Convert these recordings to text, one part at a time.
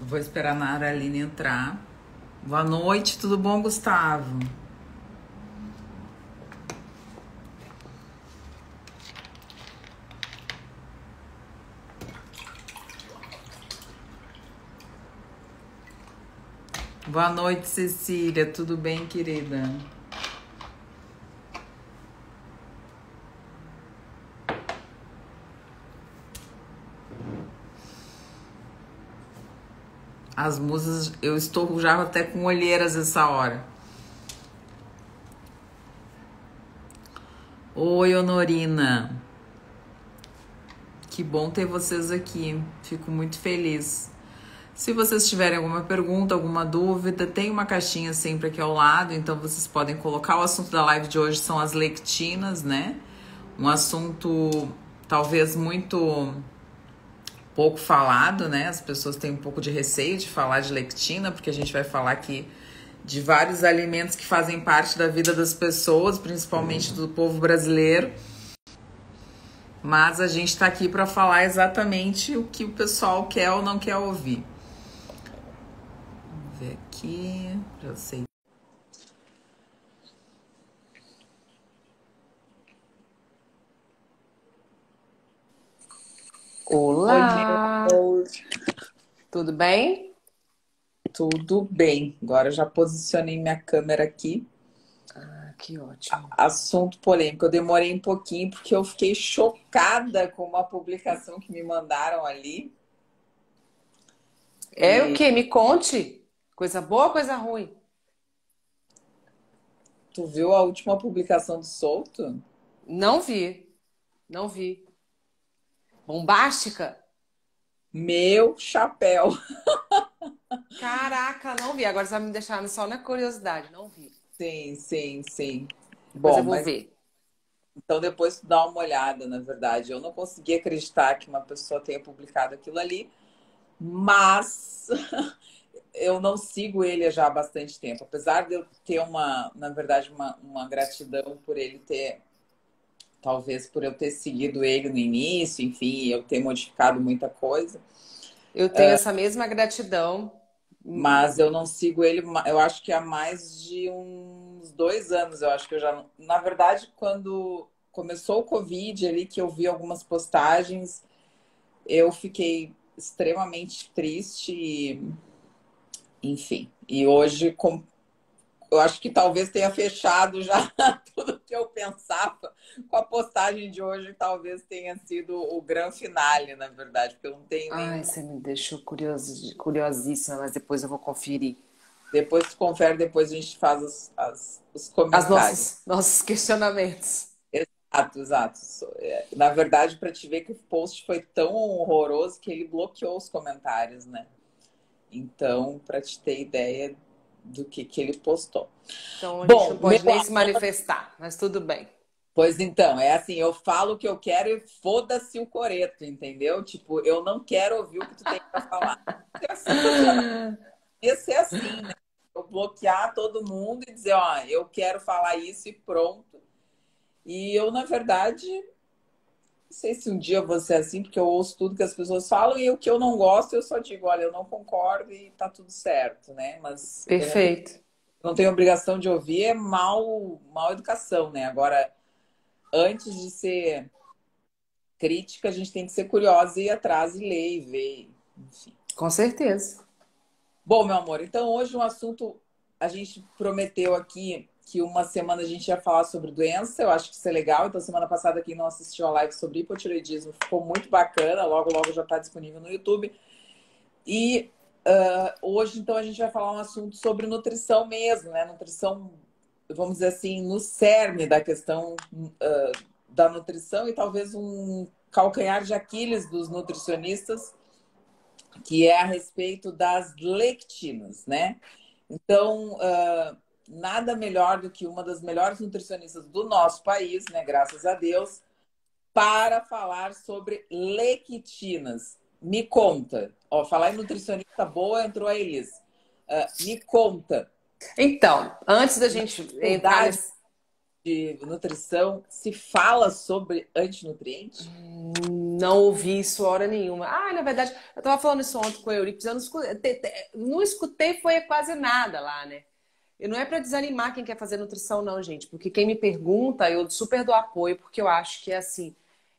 Vou esperar a Nara Aline entrar. Boa noite, tudo bom, Gustavo? Boa noite, Cecília, tudo bem, querida? As musas, eu estou já até com olheiras essa hora. Oi, Honorina. Que bom ter vocês aqui. Fico muito feliz. Se vocês tiverem alguma pergunta, alguma dúvida, tem uma caixinha sempre aqui ao lado, então vocês podem colocar. O assunto da live de hoje são as lectinas, né? Um assunto talvez muito pouco falado, né? As pessoas têm um pouco de receio de falar de lectina, porque a gente vai falar aqui de vários alimentos que fazem parte da vida das pessoas, principalmente do povo brasileiro. Mas a gente está aqui para falar exatamente o que o pessoal quer ou não quer ouvir. Vamos ver aqui, já sei. Olá, Oi, meu. tudo bem? Tudo bem. Agora eu já posicionei minha câmera aqui. Ah, que ótimo. Assunto polêmico. Eu demorei um pouquinho porque eu fiquei chocada com uma publicação que me mandaram ali. É o E quê? Me conte. Coisa boa ou coisa ruim? tu viu a última publicação do Souto? Não vi, não vi. Bombástica? Meu chapéu. Caraca, não vi. Agora você vai me deixar só na curiosidade. Não vi. Sim, sim, sim. Depois Bom, eu vou mas ver. então depois tu dá uma olhada, na verdade. Eu não consegui acreditar que uma pessoa tenha publicado aquilo ali, mas eu não sigo ele já há bastante tempo. Apesar de eu ter na verdade, uma gratidão por ele ter, talvez por eu ter seguido ele no início, enfim, eu ter modificado muita coisa. Eu tenho essa mesma gratidão. Mas eu não sigo ele, eu acho que há mais de uns 2 anos. Eu acho que eu já. Na verdade, quando começou o Covid ali, que eu vi algumas postagens, eu fiquei extremamente triste, enfim. E hoje, eu acho que talvez tenha fechado já tudo que eu pensava com a postagem de hoje, talvez tenha sido o grande finale, na verdade, porque eu não tenho Ai, nenhum. você me deixou curiosíssima, mas depois eu vou conferir. Depois tu confere, depois a gente faz os As comentários. nossos questionamentos. Exato, exato. Na verdade, para te ver que o post foi tão horroroso que ele bloqueou os comentários, né? Então, para te ter ideia do que ele postou. Então a gente não Bom, meu. pode nem se manifestar, mas tudo bem. Pois então, é assim, eu falo o que eu quero e foda-se o coreto, entendeu? Tipo, eu não quero ouvir o que tu tem para falar. É sensacional. Ia ser assim, né? Eu bloquear todo mundo e dizer, ó, eu quero falar isso e pronto. E eu, na verdade, não sei se um dia eu vou ser assim, porque eu ouço tudo que as pessoas falam e o que eu não gosto, eu só digo, olha, eu não concordo e tá tudo certo, né? Mas eu Perfeito. não tenho obrigação de ouvir, é mal educação, né? Agora, antes de ser crítica, a gente tem que ser curiosa e ir atrás e ler e ver, enfim. Com certeza. Bom, meu amor, então hoje um assunto, a gente prometeu aqui que uma semana a gente ia falar sobre doença, eu acho que isso é legal. Então, semana passada, quem não assistiu a live sobre hipotireoidismo ficou muito bacana, logo, logo já está disponível no YouTube. E hoje, então, a gente vai falar um assunto sobre nutrição mesmo, né? Nutrição, vamos dizer assim, no cerne da questão da nutrição e talvez um calcanhar de Aquiles dos nutricionistas, que é a respeito das lectinas, né? Então, nada melhor do que uma das melhores nutricionistas do nosso país, né? Graças a Deus, para falar sobre lectinas. Me conta. Ó, falar em nutricionista boa, entrou a Elis. Me conta. Então, antes da gente entrar Dificuldade nesse. de nutrição se fala sobre antinutriente? Não ouvi isso hora nenhuma. Ah, na verdade, eu tava falando isso ontem com o Euripides, eu não escutei foi quase nada lá, né? E não é para desanimar quem quer fazer nutrição, não, gente. Porque quem me pergunta, eu super dou apoio, porque eu acho que é assim.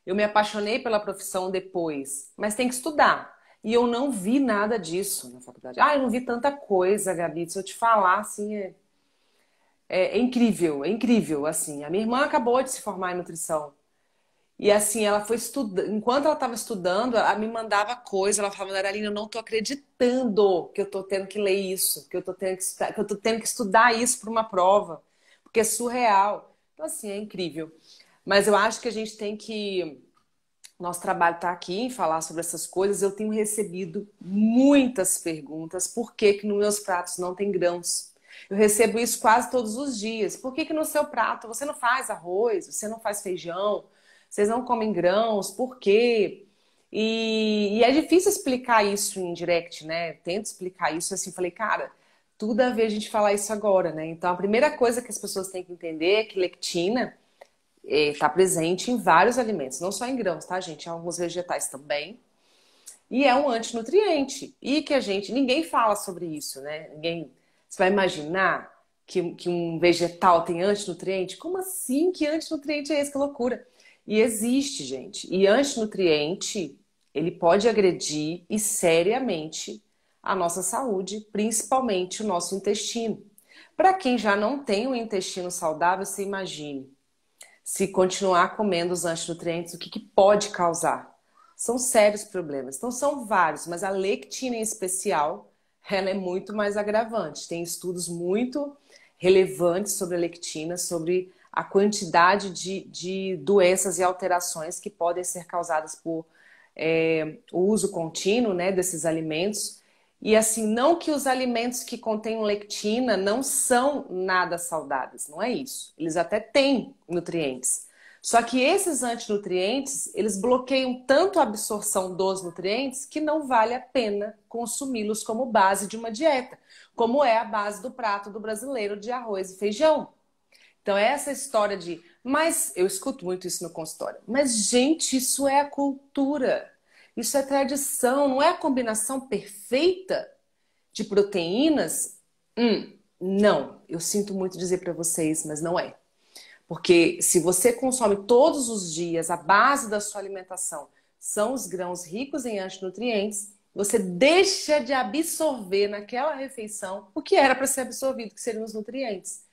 Eu me apaixonei pela profissão depois, mas tem que estudar. E eu não vi nada disso na faculdade. Ah, eu não vi tanta coisa, Gabi. Se eu te falar, assim, é incrível, assim. A minha irmã acabou de se formar em nutrição. E assim, ela foi estudando. Enquanto ela estava estudando, ela me mandava coisa. Ela falava, Naralina, eu não estou acreditando que eu estou tendo que ler isso, que eu estou tendo que estudar, que eu tô tendo que estudar isso para uma prova, porque é surreal. Então, assim, é incrível. Mas eu acho que a gente tem que. Nosso trabalho está aqui em falar sobre essas coisas. Eu tenho recebido muitas perguntas. Por que que nos meus pratos não tem grãos? Eu recebo isso quase todos os dias. Por que que no seu prato você não faz arroz, você não faz feijão, vocês não comem grãos? Por quê? E é difícil explicar isso em direct, né? Tento explicar isso assim. Falei, cara, tudo a ver a gente falar isso agora, né? Então a primeira coisa que as pessoas têm que entender é que lectina está presente em vários alimentos, não só em grãos, tá, gente? Em alguns vegetais também. E é um antinutriente. E que a gente, ninguém fala sobre isso, né? Ninguém, você vai imaginar que um vegetal tem antinutriente? Como assim? Que antinutriente é esse? Que loucura. E existe, gente. E antinutriente, ele pode agredir e seriamente a nossa saúde, principalmente o nosso intestino. Para quem já não tem um intestino saudável, você imagine se continuar comendo os antinutrientes, o que pode causar? São sérios problemas. Então, são vários, mas a lectina em especial, ela é muito mais agravante. Tem estudos muito relevantes sobre a lectina, sobre a quantidade de doenças e alterações que podem ser causadas por o uso contínuo, né, desses alimentos. E assim, não que os alimentos que contêm lectina não são nada saudáveis, não é isso. Eles até têm nutrientes. Só que esses antinutrientes, eles bloqueiam tanto a absorção dos nutrientes que não vale a pena consumi-los como base de uma dieta, como é a base do prato do brasileiro de arroz e feijão. Então, essa história de... Mas eu escuto muito isso no consultório. Mas, gente, isso é a cultura. Isso é tradição. Não é a combinação perfeita de proteínas? Não. Eu sinto muito dizer para vocês, mas não é. Porque se você consome todos os dias, a base da sua alimentação são os grãos ricos em antinutrientes, você deixa de absorver naquela refeição o que era para ser absorvido, que seriam os nutrientes.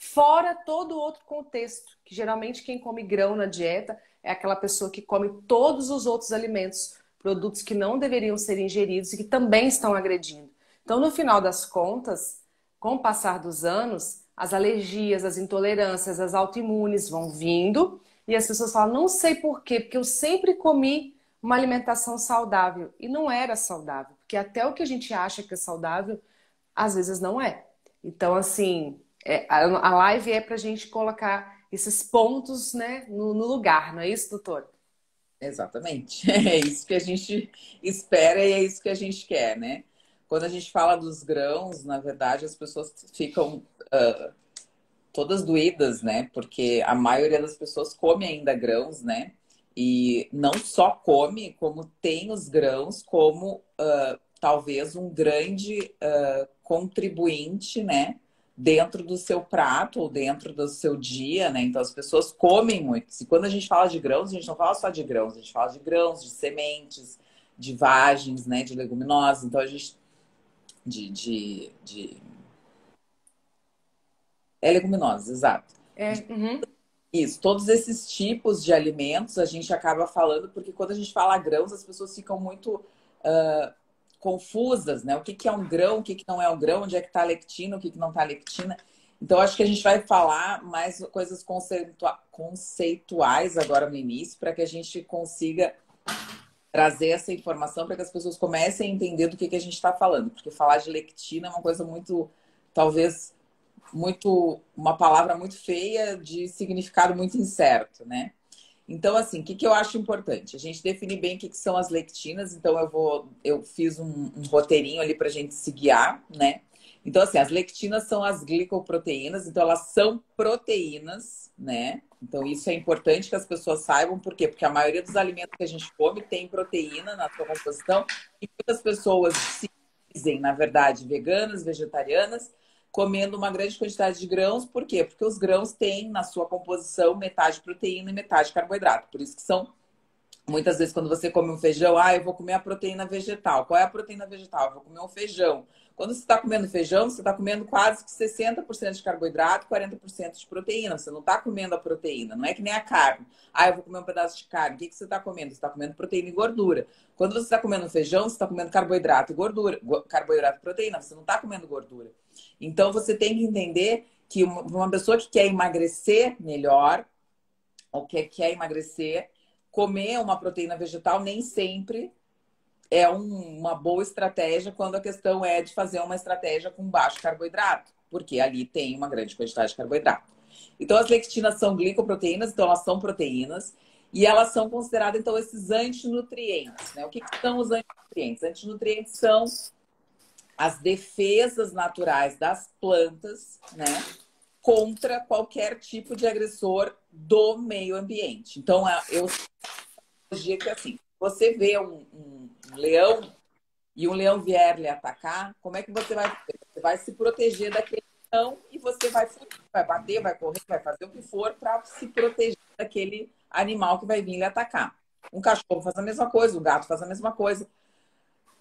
Fora todo outro contexto, que geralmente quem come grão na dieta é aquela pessoa que come todos os outros alimentos, produtos que não deveriam ser ingeridos e que também estão agredindo. Então, no final das contas, com o passar dos anos, as alergias, as intolerâncias, as autoimunes vão vindo e as pessoas falam, não sei por quê, porque eu sempre comi uma alimentação saudável e não era saudável, porque até o que a gente acha que é saudável, às vezes não é. Então, assim, a live é para a gente colocar esses pontos, né, no lugar, não é isso, doutor? Exatamente. É isso que a gente espera e é isso que a gente quer, né? Quando a gente fala dos grãos, na verdade, as pessoas ficam todas doídas, né? Porque a maioria das pessoas come ainda grãos, né? E não só come, como tem os grãos como talvez um grande contribuinte, né? Dentro do seu prato ou dentro do seu dia, né? Então as pessoas comem muito. E quando a gente fala de grãos, a gente não fala só de grãos, a gente fala de grãos, de sementes, de vagens, né? De leguminosas. Então a gente é leguminosas, exato. Uhum. Isso, todos esses tipos de alimentos a gente acaba falando, porque quando a gente fala grãos, as pessoas ficam muito confusas, né? O que que é um grão, o que que não é um grão, onde é que está a lectina, o que que não está a lectina. Então, acho que a gente vai falar mais coisas conceituais agora no início, para que a gente consiga trazer essa informação para que as pessoas comecem a entender do que a gente está falando. Porque falar de lectina é uma coisa muito, talvez, uma palavra muito feia de significado muito incerto, né? Então, assim, o que eu acho importante? A gente definir bem o que são as lectinas. Então, eu fiz um roteirinho ali para a gente se guiar, né? Então, assim, as lectinas são as glicoproteínas, então elas são proteínas, né? Então, isso é importante que as pessoas saibam, por quê? Porque a maioria dos alimentos que a gente come tem proteína na sua composição, e muitas pessoas se dizem, na verdade, veganas, vegetarianas, comendo uma grande quantidade de grãos, por quê? Porque os grãos têm na sua composição metade proteína e metade carboidrato, por isso que são. Muitas vezes, quando você come um feijão, eu vou comer a proteína vegetal. Qual é a proteína vegetal? Eu vou comer um feijão. Quando você está comendo feijão, você está comendo quase que 60% de carboidrato e 40% de proteína. Você não está comendo a proteína, não é que nem a carne. Eu vou comer um pedaço de carne. O que você está comendo? Você está comendo proteína e gordura. Quando você está comendo feijão, você está comendo carboidrato e gordura. Carboidrato e proteína, você não está comendo gordura. Então, você tem que entender que uma pessoa que quer emagrecer melhor, ou que quer emagrecer, comer uma proteína vegetal nem sempre é uma boa estratégia quando a questão é de fazer uma estratégia com baixo carboidrato, porque ali tem uma grande quantidade de carboidrato. Então, as lectinas são glicoproteínas, então elas são proteínas, e elas são consideradas, então, esses antinutrientes, né? O que são os antinutrientes? Antinutrientes são as defesas naturais das plantas, né? Contra qualquer tipo de agressor do meio ambiente. Então, eu que assim, você vê um leão e um leão vier lhe atacar, como é que você vai fazer? Você vai se proteger daquele leão e você vai bater, vai correr, vai fazer o que for para se proteger daquele animal que vai vir lhe atacar. Um cachorro faz a mesma coisa, um gato faz a mesma coisa.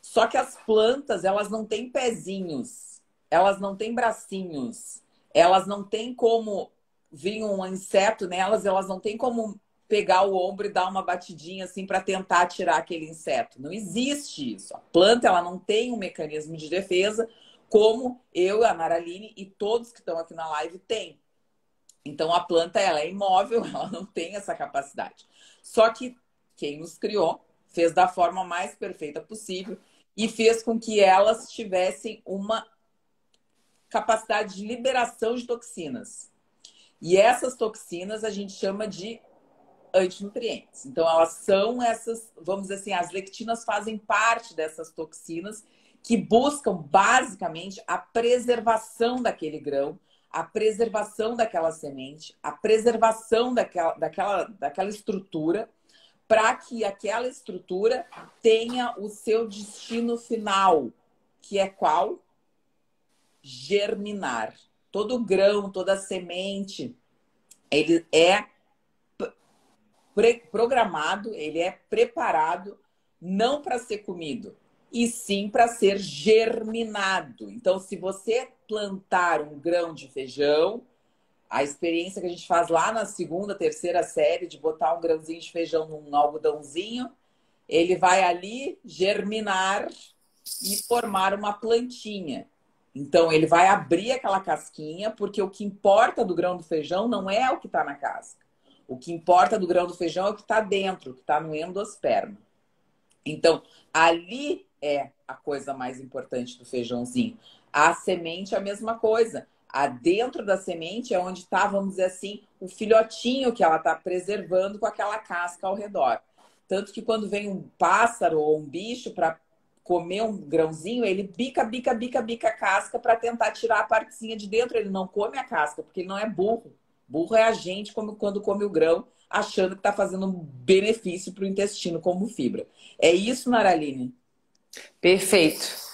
Só que as plantas, elas não têm pezinhos, elas não têm bracinhos, elas não têm como vir um inseto nelas, elas não têm como pegar o ombro e dar uma batidinha assim para tentar tirar aquele inseto. Não existe isso. A planta, ela não tem um mecanismo de defesa como eu, a Naraline e todos que estão aqui na live têm. Então a planta, ela é imóvel, ela não tem essa capacidade. Só que quem nos criou fez da forma mais perfeita possível e fez com que elas tivessem uma capacidade de liberação de toxinas. E essas toxinas a gente chama de antinutrientes. Então, elas são essas, vamos dizer assim, as lectinas fazem parte dessas toxinas que buscam, basicamente, a preservação daquele grão, a preservação daquela semente, a preservação daquela estrutura, para que aquela estrutura tenha o seu destino final, que é qual? Germinar. Todo grão, toda semente, ele é programado, ele é preparado não para ser comido, e sim para ser germinado. Então, se você plantar um grão de feijão, a experiência que a gente faz lá na segunda, terceira série de botar um grãozinho de feijão num algodãozinho, ele vai ali germinar e formar uma plantinha. Então, ele vai abrir aquela casquinha, porque o que importa do grão do feijão não é o que está na casca. O que importa do grão do feijão é o que está dentro, o que está no endosperma. Então, ali é a coisa mais importante do feijãozinho. A semente é a mesma coisa. Dentro da semente é onde está, vamos dizer assim, o filhotinho que ela está preservando com aquela casca ao redor. Tanto que quando vem um pássaro ou um bicho para comer um grãozinho, ele bica a casca para tentar tirar a partezinha de dentro. Ele não come a casca, porque ele não é burro. Burro é a gente quando come o grão, achando que está fazendo um benefício para o intestino como fibra. É isso, Naraline? Perfeito.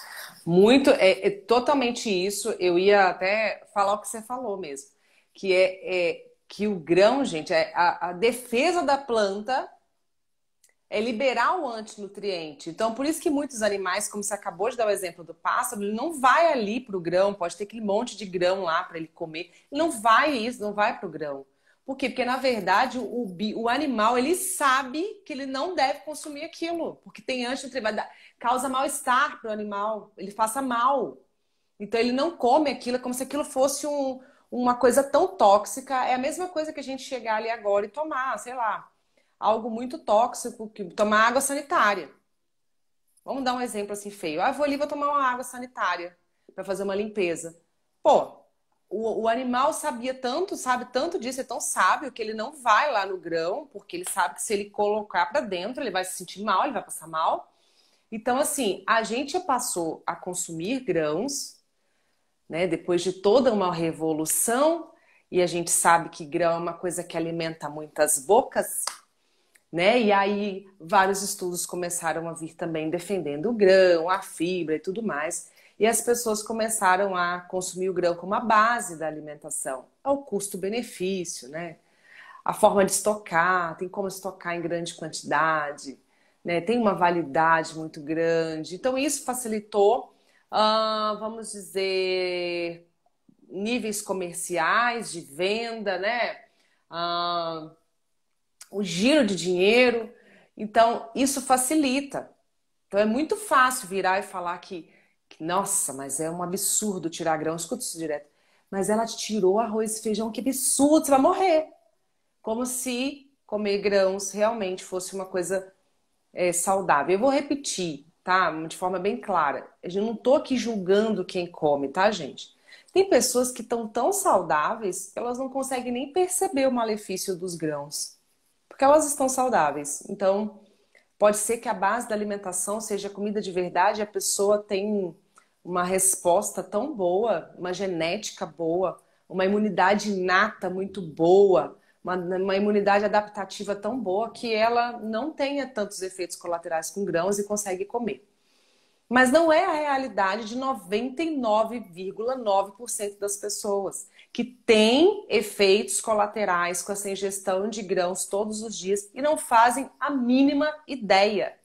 Muito, é totalmente isso. Eu ia até falar o que você falou mesmo. Que que o grão, gente, a defesa da planta é liberar o antinutriente. Então, por isso que muitos animais, como você acabou de dar o exemplo do pássaro, ele não vai ali pro grão, pode ter aquele monte de grão lá para ele comer. Ele não vai pro grão. Por quê? Porque, na verdade, o animal, ele sabe que ele não deve consumir aquilo, porque tem antinutriente, causa mal-estar pro animal, ele faça mal. Então, ele não come aquilo, é como se aquilo fosse uma coisa tão tóxica. É a mesma coisa que a gente chegar ali agora e tomar, sei lá, algo muito tóxico, que tomar água sanitária. Vamos dar um exemplo assim feio. Vou ali, vou tomar uma água sanitária para fazer uma limpeza. Pô, o animal sabe tanto disso, é tão sábio que ele não vai lá no grão, porque ele sabe que se ele colocar para dentro, ele vai se sentir mal, ele vai passar mal. Então, assim, a gente passou a consumir grãos né? Depois de toda uma revolução, e a gente sabe que grão é uma coisa que alimenta muitas bocas, né? E aí vários estudos começaram a vir também defendendo o grão, a fibra e tudo mais. E as pessoas começaram a consumir o grão como a base da alimentação. É o custo-benefício, né? A forma de estocar, tem como estocar em grande quantidade, né? Tem uma validade muito grande. Então isso facilitou, vamos dizer, níveis comerciais de venda, né? Ah, o giro de dinheiro. Então, isso facilita. Então, é muito fácil virar e falar nossa, mas é um absurdo tirar grão. Escuta isso direto. Mas ela te tirou arroz e feijão, que absurdo, você vai morrer. Como se comer grãos realmente fosse uma coisa saudável. Eu vou repetir, tá? De forma bem clara. Eu não tô aqui julgando quem come, tá, gente? Tem pessoas que estão tão saudáveis que elas não conseguem nem perceber o malefício dos grãos. Porque elas estão saudáveis. Então, pode ser que a base da alimentação seja comida de verdade e a pessoa tem uma resposta tão boa, uma genética boa, uma imunidade inata muito boa, uma imunidade adaptativa tão boa que ela não tenha tantos efeitos colaterais com grãos e consegue comer. Mas não é a realidade de 99,9% das pessoas que têm efeitos colaterais com essa ingestão de grãos todos os dias e não fazem a mínima ideia,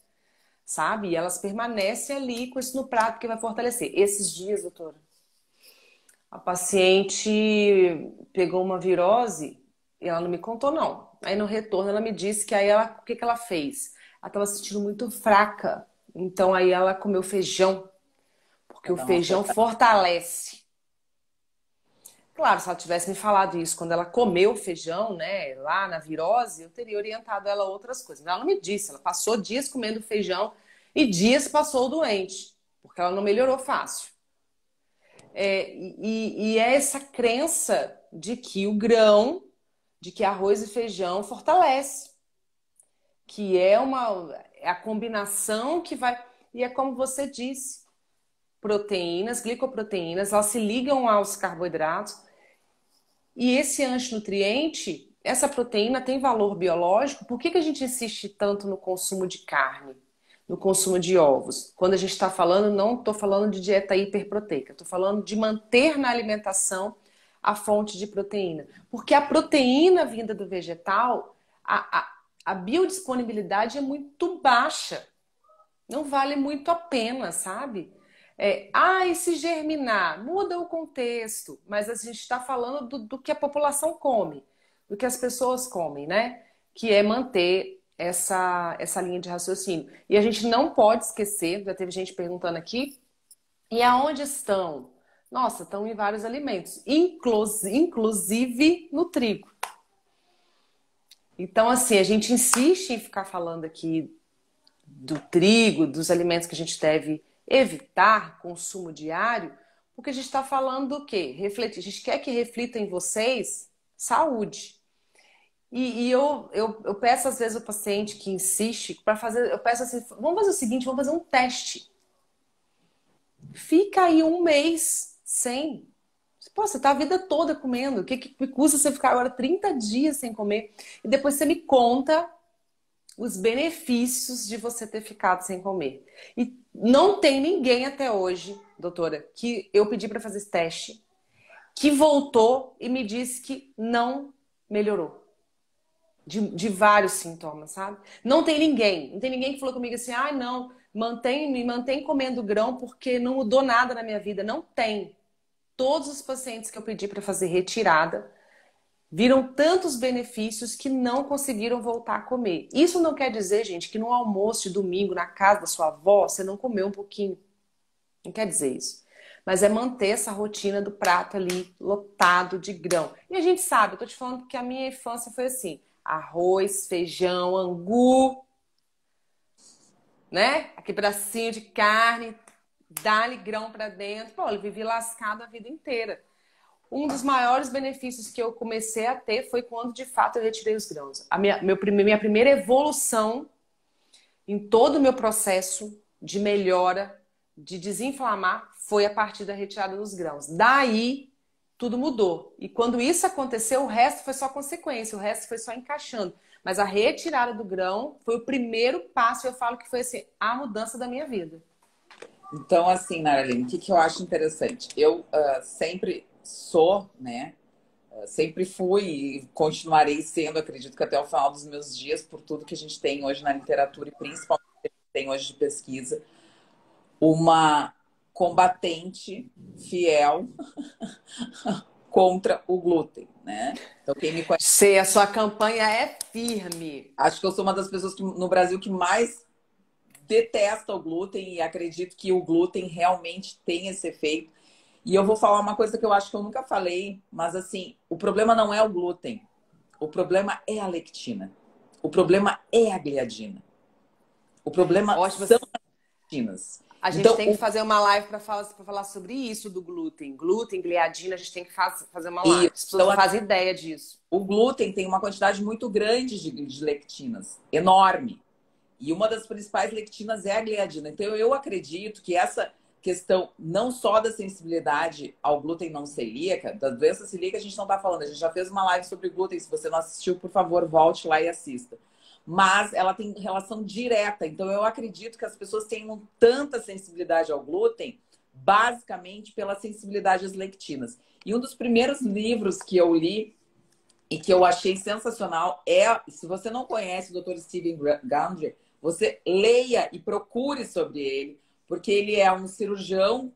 sabe? E elas permanecem ali com isso no prato que vai fortalecer. Esses dias, doutora, a paciente pegou uma virose e ela não me contou, não. Aí no retorno ela me disse que o que ela fez? Ela estava se sentindo muito fraca. Então aí ela comeu feijão, porque Pra o dar uma feijão fortalecida. fortalece. Claro, se ela tivesse me falado isso quando ela comeu feijão, né, lá na virose, eu teria orientado ela a outras coisas. Mas ela não me disse, ela passou dias comendo feijão e dias passou doente, porque ela não melhorou fácil. E é essa crença de que o grão, de que arroz e feijão fortalece, que é a combinação que vai. E é como você disse, proteínas, glicoproteínas, elas se ligam aos carboidratos. E esse antinutriente, essa proteína tem valor biológico. Por que a gente insiste tanto no consumo de carne, no consumo de ovos? Quando a gente está falando, não estou falando de dieta hiperproteica, estou falando de manter na alimentação a fonte de proteína. Porque a proteína vinda do vegetal, a biodisponibilidade é muito baixa. Não vale muito a pena, sabe? E se germinar? Muda o contexto, mas a gente está falando do que a população come, do que as pessoas comem, né? Que é manter essa linha de raciocínio. E a gente não pode esquecer, já teve gente perguntando aqui, e aonde estão? Nossa, estão em vários alimentos, inclusive no trigo. Então, assim, a gente insiste em ficar falando aqui do trigo, dos alimentos que a gente deve evitar consumo diário, porque a gente está falando do quê? Refletir. A gente quer que reflita em vocês saúde. Eu peço às vezes o paciente que insiste para fazer, eu peço assim, vamos fazer o seguinte, vamos fazer um teste. Fica aí um mês sem. Pô, você tá a vida toda comendo. O que custa você ficar agora 30 dias sem comer? E depois você me conta os benefícios de você ter ficado sem comer. E não tem ninguém até hoje, doutora, que eu pedi para fazer esse teste, que voltou e me disse que não melhorou. De vários sintomas, sabe? Não tem ninguém. Não tem ninguém que falou comigo assim, não, me mantém comendo grão porque não mudou nada na minha vida. Não tem. Todos os pacientes que eu pedi para fazer retirada viram tantos benefícios que não conseguiram voltar a comer. Isso não quer dizer, gente, que no almoço de domingo na casa da sua avó você não comeu um pouquinho. Não quer dizer isso. Mas é manter essa rotina do prato ali lotado de grão. E a gente sabe, eu tô te falando que a minha infância foi assim: arroz, feijão, angu, né? Aquele bracinho de carne, dá-lhe grão pra dentro. Pô, eu vivi lascado a vida inteira. Um dos maiores benefícios que eu comecei a ter foi quando, de fato, eu retirei os grãos. Minha primeira evolução em todo o meu processo de melhora de desinflamar foi a partir da retirada dos grãos. Daí, tudo mudou. E quando isso aconteceu, o resto foi só consequência, o resto foi só encaixando. Mas a retirada do grão foi o primeiro passo, eu falo que foi assim, a mudança da minha vida. Então, assim, Naraline, o que, que eu acho interessante? Eu sempre sou, né? Sempre fui e continuarei sendo, acredito que até o final dos meus dias, por tudo que a gente tem hoje na literatura e principalmente que a gente tem hoje de pesquisa, uma combatente fiel contra o glúten, né? Então, quem me conhece, Sei, a sua campanha é firme. acho que eu sou uma das pessoas no Brasil que mais detesta o glúten e acredito que o glúten realmente tem esse efeito. E eu vou falar uma coisa que eu acho que eu nunca falei, mas assim, o problema não é o glúten, o problema é a lectina, o problema é a gliadina, o problema Ótimo. são as lectinas. A gente Então, tem que fazer uma live para falar sobre isso do glúten. Glúten, gliadina, a gente tem que fazer uma live. As pessoas então, não fazem ideia disso. o glúten tem uma quantidade muito grande de lectinas, enorme. E uma das principais lectinas é a gliadina. Então, eu acredito que essa questão não só da sensibilidade ao glúten não celíaca, da doença celíaca a gente não está falando. A gente já fez uma live sobre glúten. Se você não assistiu, por favor, volte lá e assista. Mas ela tem relação direta. Então, eu acredito que as pessoas tenham tanta sensibilidade ao glúten, basicamente pela sensibilidade às lectinas. E um dos primeiros livros que eu li e que eu achei sensacional é, se você não conhece o Dr. Steven Gundry, você leia e procure sobre ele, porque ele é um cirurgião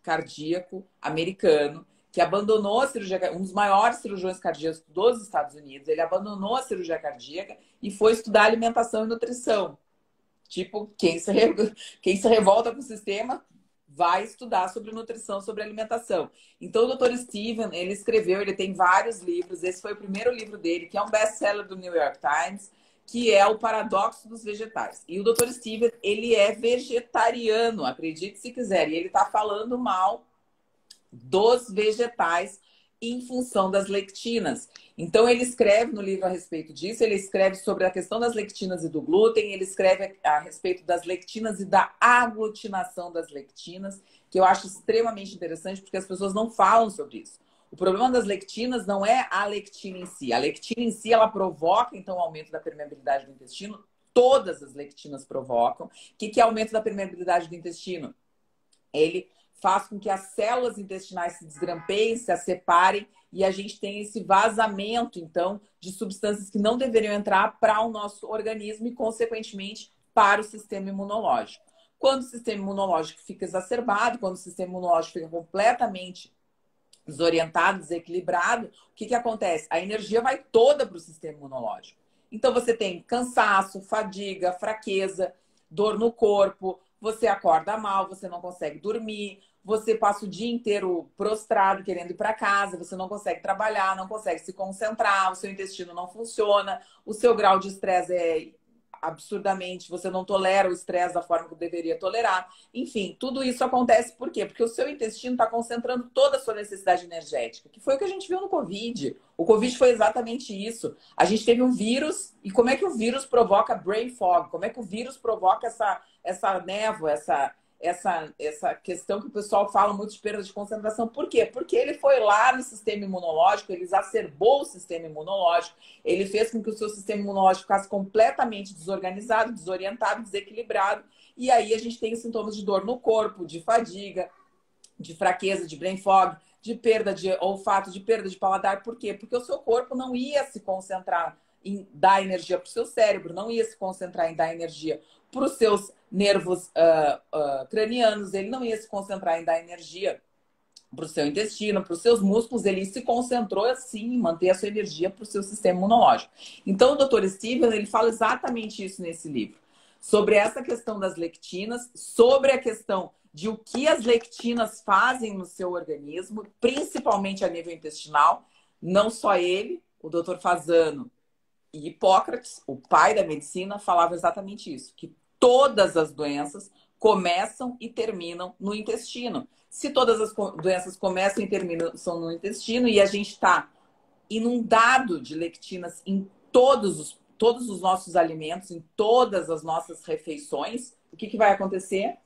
cardíaco americano que abandonou a cirurgia, um dos maiores cirurgiões cardíacos dos Estados Unidos. Ele abandonou a cirurgia cardíaca e foi estudar alimentação e nutrição. Tipo, quem se revolta com o sistema vai estudar sobre nutrição, sobre alimentação. Então, o Dr. Steven, ele escreveu, ele tem vários livros. Esse foi o primeiro livro dele, que é um best-seller do New York Times, que é O Paradoxo dos Vegetais. E o Dr. Steven, ele é vegetariano, acredite se quiser. E ele está falando mal dos vegetais em função das lectinas. Então, ele escreve no livro a respeito disso, ele escreve sobre a questão das lectinas e do glúten, ele escreve a respeito das lectinas e da aglutinação das lectinas, que eu acho extremamente interessante, porque as pessoas não falam sobre isso. O problema das lectinas não é a lectina em si. A lectina em si, ela provoca, então, o aumento da permeabilidade do intestino. Todas as lectinas provocam. O que é aumento da permeabilidade do intestino? Ele faz com que as células intestinais se desgrampeiem, se separem e a gente tem esse vazamento, então, de substâncias que não deveriam entrar para o nosso organismo e, consequentemente, para o sistema imunológico. Quando o sistema imunológico fica exacerbado, quando o sistema imunológico fica completamente desorientado, desequilibrado, o que acontece? A energia vai toda para o sistema imunológico. Então, você tem cansaço, fadiga, fraqueza, dor no corpo, você acorda mal, você não consegue dormir, você passa o dia inteiro prostrado, querendo ir para casa, você não consegue trabalhar, não consegue se concentrar, o seu intestino não funciona, o seu grau de estresse é absurdamente, você não tolera o estresse da forma que deveria tolerar. Enfim, tudo isso acontece por quê? Porque o seu intestino está concentrando toda a sua necessidade energética, que foi o que a gente viu no Covid. O Covid foi exatamente isso. A gente teve um vírus, e como é que o vírus provoca brain fog? Como é que o vírus provoca essa névoa, essa questão que o pessoal fala muito de perda de concentração. Por quê? Porque ele foi lá no sistema imunológico, ele exacerbou o sistema imunológico, ele fez com que o seu sistema imunológico ficasse completamente desorganizado, desorientado, desequilibrado, e aí a gente tem os sintomas de dor no corpo, de fadiga, de fraqueza, de brain fog, de perda de olfato, de perda de paladar. Por quê? Porque o seu corpo não ia se concentrar em dar energia para o seu cérebro, não ia se concentrar em dar energia para os seus nervos cranianos, ele não ia se concentrar em dar energia para o seu intestino, para os seus músculos, ele se concentrou assim em manter a sua energia para o seu sistema imunológico. Então, o Dr. Steven, ele fala exatamente isso nesse livro, sobre essa questão das lectinas, sobre a questão de o que as lectinas fazem no seu organismo, principalmente a nível intestinal. Não só ele, o Dr. Fasano e Hipócrates, o pai da medicina, falava exatamente isso, que todas as doenças começam e terminam no intestino. Se todas as doenças começam e terminam são no intestino e a gente está inundado de lectinas em todos os nossos alimentos, em todas as nossas refeições, o que vai acontecer?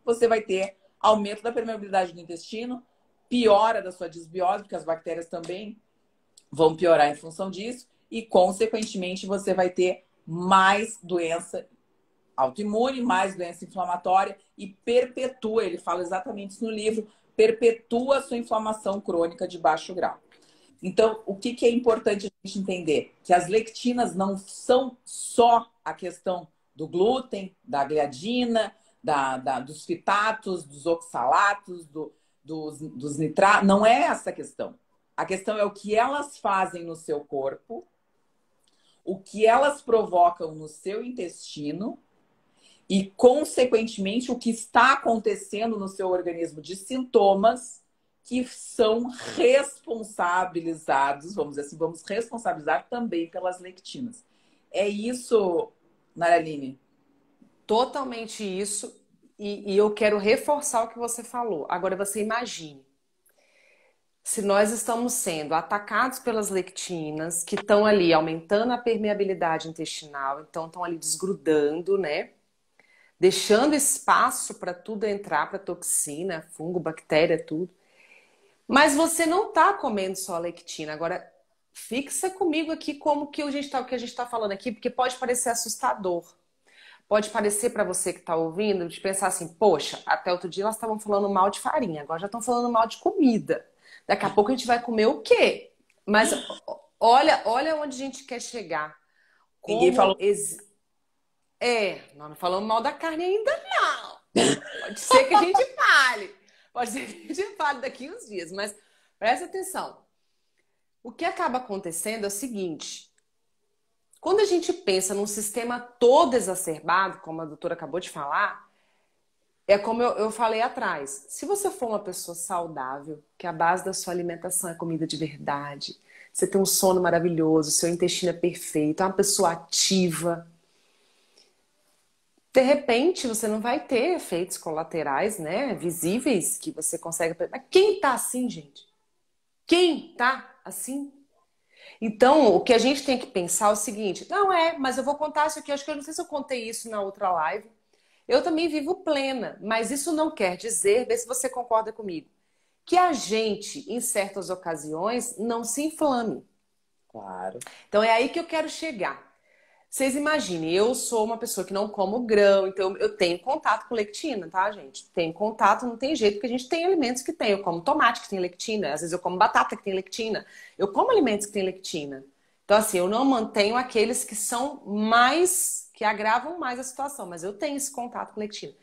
você vai ter aumento da permeabilidade do intestino, piora da sua desbiose, porque as bactérias também vão piorar em função disso, e, consequentemente, você vai ter mais doença autoimune, mais doença inflamatória e perpetua, ele fala exatamente isso no livro, perpetua a sua inflamação crônica de baixo grau. Então, o que é importante a gente entender? Que as lectinas não são só a questão do glúten, da gliadina, dos fitatos, dos oxalatos, dos nitratos. Não é essa a questão. A questão é o que elas fazem no seu corpo, o que elas provocam no seu intestino e, consequentemente, o que está acontecendo no seu organismo de sintomas que são responsabilizados, vamos dizer assim, vamos responsabilizar também pelas lectinas. É isso, Naraline? Totalmente isso. E eu quero reforçar o que você falou. Agora você imagine, se nós estamos sendo atacados pelas lectinas, que estão ali aumentando a permeabilidade intestinal, então estão ali desgrudando, né? Deixando espaço para tudo entrar, para toxina, fungo, bactéria, tudo. Mas você não está comendo só a lectina. Agora, fixa comigo aqui como que o que a gente está falando aqui, porque pode parecer assustador. Pode parecer para você que está ouvindo, de pensar assim, poxa, até outro dia elas estavam falando mal de farinha, agora já estão falando mal de comida. Daqui a pouco a gente vai comer o quê? Mas olha onde a gente quer chegar. Ninguém falou. Nós não falamos mal da carne ainda não. Pode ser que a gente fale. Pode ser que a gente fale daqui uns dias, mas presta atenção. O que acaba acontecendo é o seguinte. Quando a gente pensa num sistema todo exacerbado, como a doutora acabou de falar, é como eu falei atrás. Se você for uma pessoa saudável, que a base da sua alimentação é comida de verdade, você tem um sono maravilhoso, seu intestino é perfeito, é uma pessoa ativa, de repente você não vai ter efeitos colaterais, né, visíveis que você consegue... Mas quem tá assim, gente? Quem tá assim? Então, o que a gente tem que pensar é o seguinte, mas eu vou contar isso aqui, acho que eu não sei se eu contei isso na outra live. Eu também vivo plena, mas isso não quer dizer, vê se você concorda comigo, que a gente, em certas ocasiões, não se inflame. Claro. Então é aí que eu quero chegar. Vocês imaginem, eu sou uma pessoa que não como grão, então eu tenho contato com lectina, tá, gente? Tenho contato, não tem jeito, porque a gente tem alimentos que tem. Eu como tomate que tem lectina, às vezes eu como batata que tem lectina. Eu como alimentos que tem lectina. Então, assim, eu não mantenho aqueles que são mais, que agravam mais a situação, mas eu tenho esse contato com lectina.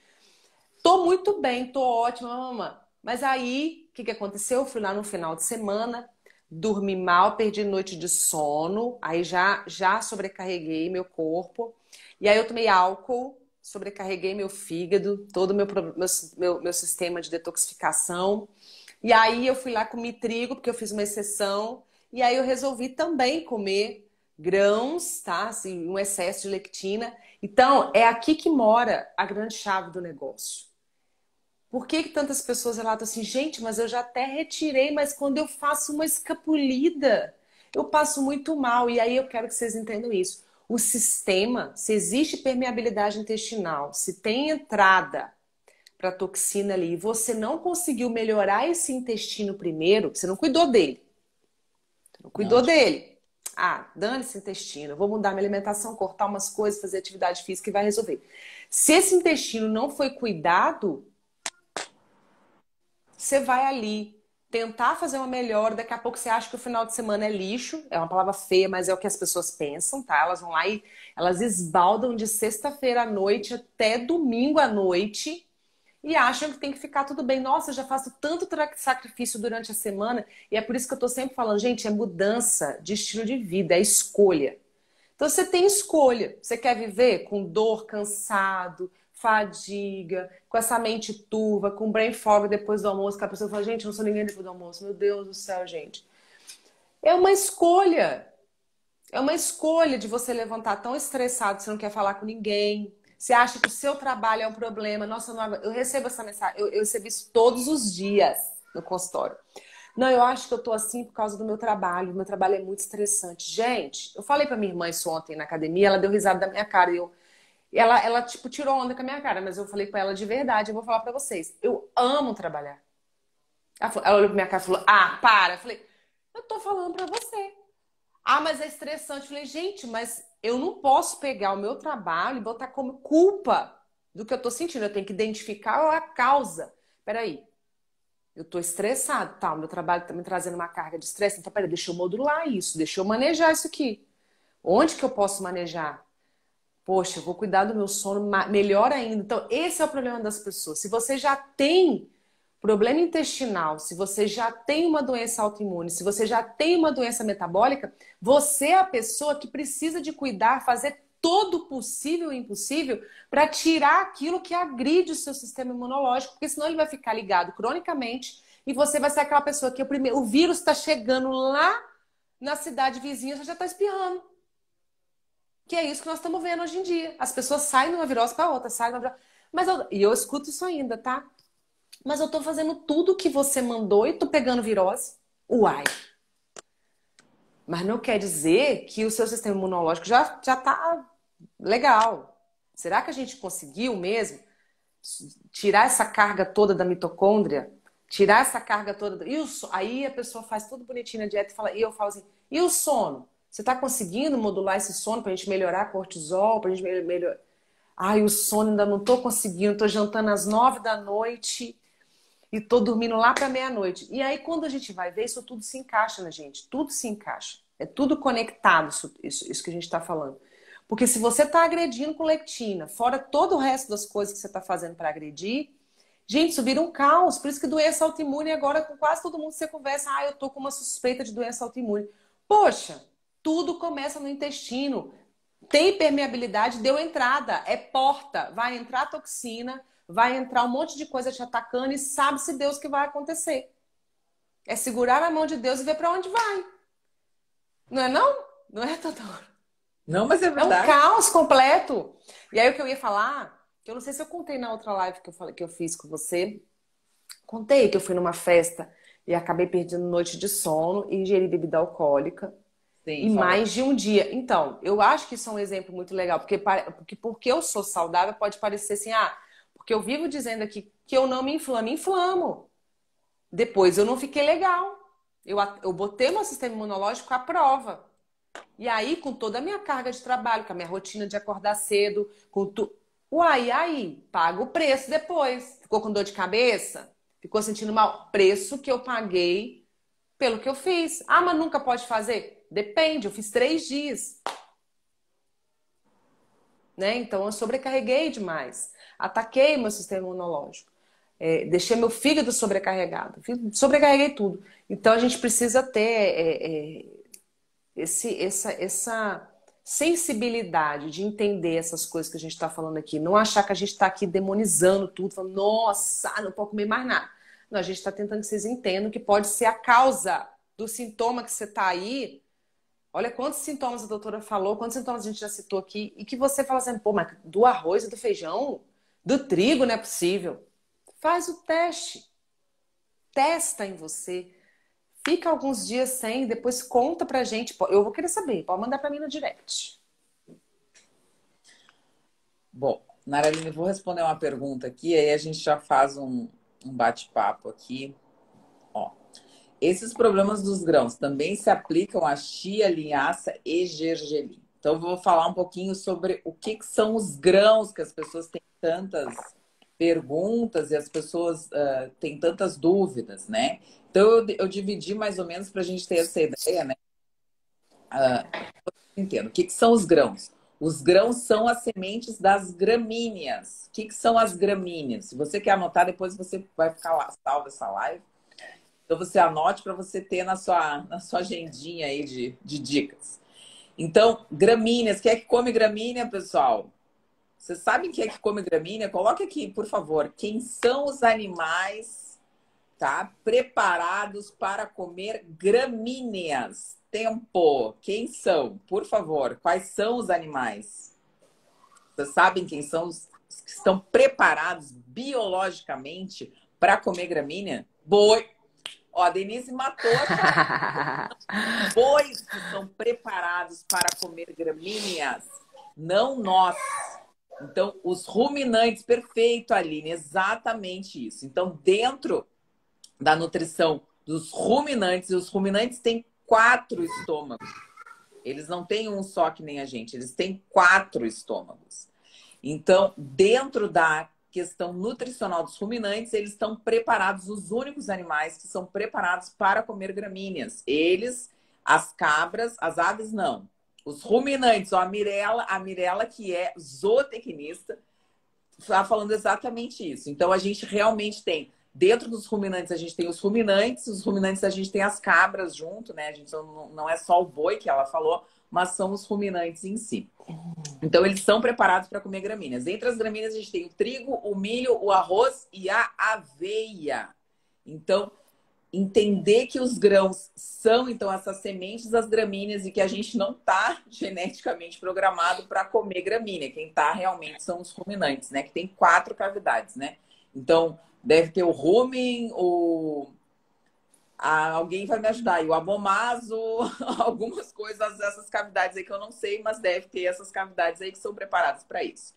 Tô muito bem, tô ótima, mamãe. Mas aí, o que aconteceu? Eu fui lá no final de semana, dormi mal, perdi noite de sono, aí já sobrecarreguei meu corpo. E aí eu tomei álcool, sobrecarreguei meu fígado, todo o meu sistema de detoxificação. E aí eu fui lá comer trigo, porque eu fiz uma exceção. E aí eu resolvi também comer grãos, tá? Assim, um excesso de lectina. Então, é aqui que mora a grande chave do negócio. Por que tantas pessoas relatam assim, gente, mas eu já até retirei, mas quando eu faço uma escapulida, eu passo muito mal. E aí eu quero que vocês entendam isso. O sistema, se existe permeabilidade intestinal, se tem entrada para toxina ali, e você não conseguiu melhorar esse intestino primeiro, você não cuidou dele. Você não cuidou dele. Dane esse intestino, vou mudar minha alimentação, cortar umas coisas, fazer atividade física e vai resolver. Se esse intestino não foi cuidado, você vai ali tentar fazer uma melhora, daqui a pouco você acha que o final de semana é lixo, é uma palavra feia, mas é o que as pessoas pensam, tá? Elas vão lá e elas esbaldam de sexta-feira à noite até domingo à noite e acham que tem que ficar tudo bem. Nossa, eu já faço tanto sacrifício durante a semana e é por isso que eu tô sempre falando, gente, é mudança de estilo de vida, é escolha. Então você tem escolha. Você quer viver com dor, cansado, fadiga, com essa mente turva, com brain fog depois do almoço, que a pessoa fala, gente, eu não sou ninguém depois do almoço. Meu Deus do céu, gente. É uma escolha. É uma escolha de você levantar tão estressado que você não quer falar com ninguém. Você acha que o seu trabalho é um problema. Nossa, eu recebo essa mensagem. Eu recebo isso todos os dias no consultório. Não, eu acho que eu tô assim por causa do meu trabalho. Meu trabalho é muito estressante. Gente, eu falei pra minha irmã isso ontem na academia, ela deu risada da minha cara. E ela, tipo, tirou onda com a minha cara, mas eu falei com ela de verdade, eu vou falar pra vocês. Eu amo trabalhar. Ela olhou pra minha cara e falou, ah, para. Eu falei, eu tô falando pra você. Ah, mas é estressante. Eu falei, gente, mas eu não posso pegar o meu trabalho e botar como culpa do que eu tô sentindo. Eu tenho que identificar a causa. Peraí, eu tô estressado, tá? O meu trabalho tá me trazendo uma carga de estresse. Então, peraí, deixa eu modular isso, deixa eu manejar isso aqui. Onde que eu posso manejar? Poxa, eu vou cuidar do meu sono melhor ainda. Então, esse é o problema das pessoas. Se você já tem problema intestinal, se você já tem uma doença autoimune, se você já tem uma doença metabólica, você é a pessoa que precisa de cuidar, fazer todo o possível e impossível para tirar aquilo que agride o seu sistema imunológico, porque senão ele vai ficar ligado cronicamente e você vai ser aquela pessoa que o vírus está chegando lá na cidade vizinha, você já está espirrando. Que é isso que nós estamos vendo hoje em dia. As pessoas saem de uma virose para outra, saem de uma virose. E eu escuto isso ainda, tá? Mas eu tô fazendo tudo que você mandou e tô pegando virose. Uai. Mas não quer dizer que o seu sistema imunológico já tá legal. Será que a gente conseguiu mesmo tirar essa carga toda da mitocôndria? Tirar essa carga toda. Aí a pessoa faz tudo bonitinho na dieta e eu falo assim: e o sono? Você tá conseguindo modular esse sono pra gente melhorar cortisol, pra gente melhorar? Ai, o sono ainda não tô conseguindo, tô jantando às 9 da noite e tô dormindo lá para meia-noite. E aí, quando a gente vai ver, isso tudo se encaixa na gente. Tudo se encaixa. É tudo conectado, isso que a gente está falando. Porque se você está agredindo com lectina, fora todo o resto das coisas que você está fazendo para agredir, gente, isso vira um caos. Por isso que doença autoimune, agora com quase todo mundo você conversa, ah, eu tô com uma suspeita de doença autoimune. Poxa, tudo começa no intestino. Tem permeabilidade, deu entrada, é porta, vai entrar toxina, vai entrar um monte de coisa te atacando e sabe-se Deus o que vai acontecer. É segurar a mão de Deus e ver para onde vai. Não é não? Não é, Totoro? Não, mas é É um verdade. caos completo. E aí o que eu ia falar, que eu não sei se eu contei na outra live que eu falei que eu fiz com você. Contei que eu fui numa festa e acabei perdendo noite de sono e ingeri bebida alcoólica. Sim, E falou. mais de um dia. Então, eu acho que isso é um exemplo muito legal, porque eu sou saudável, pode parecer assim, ah, porque eu vivo dizendo aqui que eu não me inflamo, inflamo. Depois eu não fiquei legal. Eu botei meu sistema imunológico à prova. E aí, com toda a minha carga de trabalho, com a minha rotina de acordar cedo, com tu... Uai, aí, paga o preço depois. Ficou com dor de cabeça? Ficou sentindo mal? Preço que eu paguei pelo que eu fiz. Ah, mas nunca pode fazer? Depende, eu fiz 3 dias, né? Então eu sobrecarreguei demais. Ataquei meu sistema imunológico. Deixei meu fígado sobrecarregado. Sobrecarreguei tudo. Então a gente precisa ter essa sensibilidade de entender essas coisas que a gente está falando aqui. Não achar que a gente está aqui demonizando tudo, falando, nossa, não pode comer mais nada. Não, a gente está tentando que vocês entendam que pode ser a causa do sintoma que você está aí. Olha quantos sintomas a doutora falou, quantos sintomas a gente já citou aqui, e que você fala assim, pô, mas do arroz e do feijão, do trigo não é possível. Faz o teste, testa em você, fica alguns dias sem, depois conta pra gente. Eu vou querer saber, pode mandar pra mim no direct. Bom, Naraline, vou responder uma pergunta aqui, aí a gente já faz um bate-papo aqui. Ó, esses problemas dos grãos também se aplicam a chia, linhaça e gergelim. Então, eu vou falar um pouquinho sobre o que são os grãos, que as pessoas têm tantas perguntas e as pessoas têm tantas dúvidas, né? Então, eu dividi mais ou menos para a gente ter essa ideia, né? Entendo. O que são os grãos? Os grãos são as sementes das gramíneas. O que são as gramíneas? Se você quer anotar, depois você vai ficar lá, salva essa live. Então você anote para você ter na sua agendinha aí de dicas. Então, gramíneas. Quem é que come gramínea, pessoal? Vocês sabem quem é que come gramínea? Coloque aqui, por favor. Quem são os animais, tá? Preparados para comer gramíneas? Tempo. Quem são? Por favor. Quais são os animais? Vocês sabem quem são os que estão preparados biologicamente para comer gramínea? Boi. Ó, a Denise matou a charada. Bois que são preparados para comer gramíneas, não nós. Então, os ruminantes, perfeito, Aline, exatamente isso. Então, dentro da nutrição dos ruminantes, os ruminantes têm 4 estômagos. Eles não têm um só que nem a gente, eles têm 4 estômagos. Então, dentro da questão nutricional dos ruminantes, eles estão preparados, os únicos animais que são preparados para comer gramíneas. Eles, as cabras, as aves não. Os ruminantes, ó, a Mirella que é zootecnista, está falando exatamente isso. Então, a gente realmente tem, dentro dos ruminantes, a gente tem os ruminantes a gente tem as cabras junto, né? A gente não é só o boi que ela falou, mas são os ruminantes em si. Então, eles são preparados para comer gramíneas. Entre as gramíneas, a gente tem o trigo, o milho, o arroz e a aveia. Então, entender que os grãos são, então, essas sementes das gramíneas e que a gente não está geneticamente programado para comer gramínea. Quem está realmente são os ruminantes, né? Que tem 4 cavidades, né? Então, deve ter o rumen, alguém vai me ajudar. E o abomaso, algumas coisas, essas cavidades aí que eu não sei, mas deve ter essas cavidades aí que são preparadas para isso.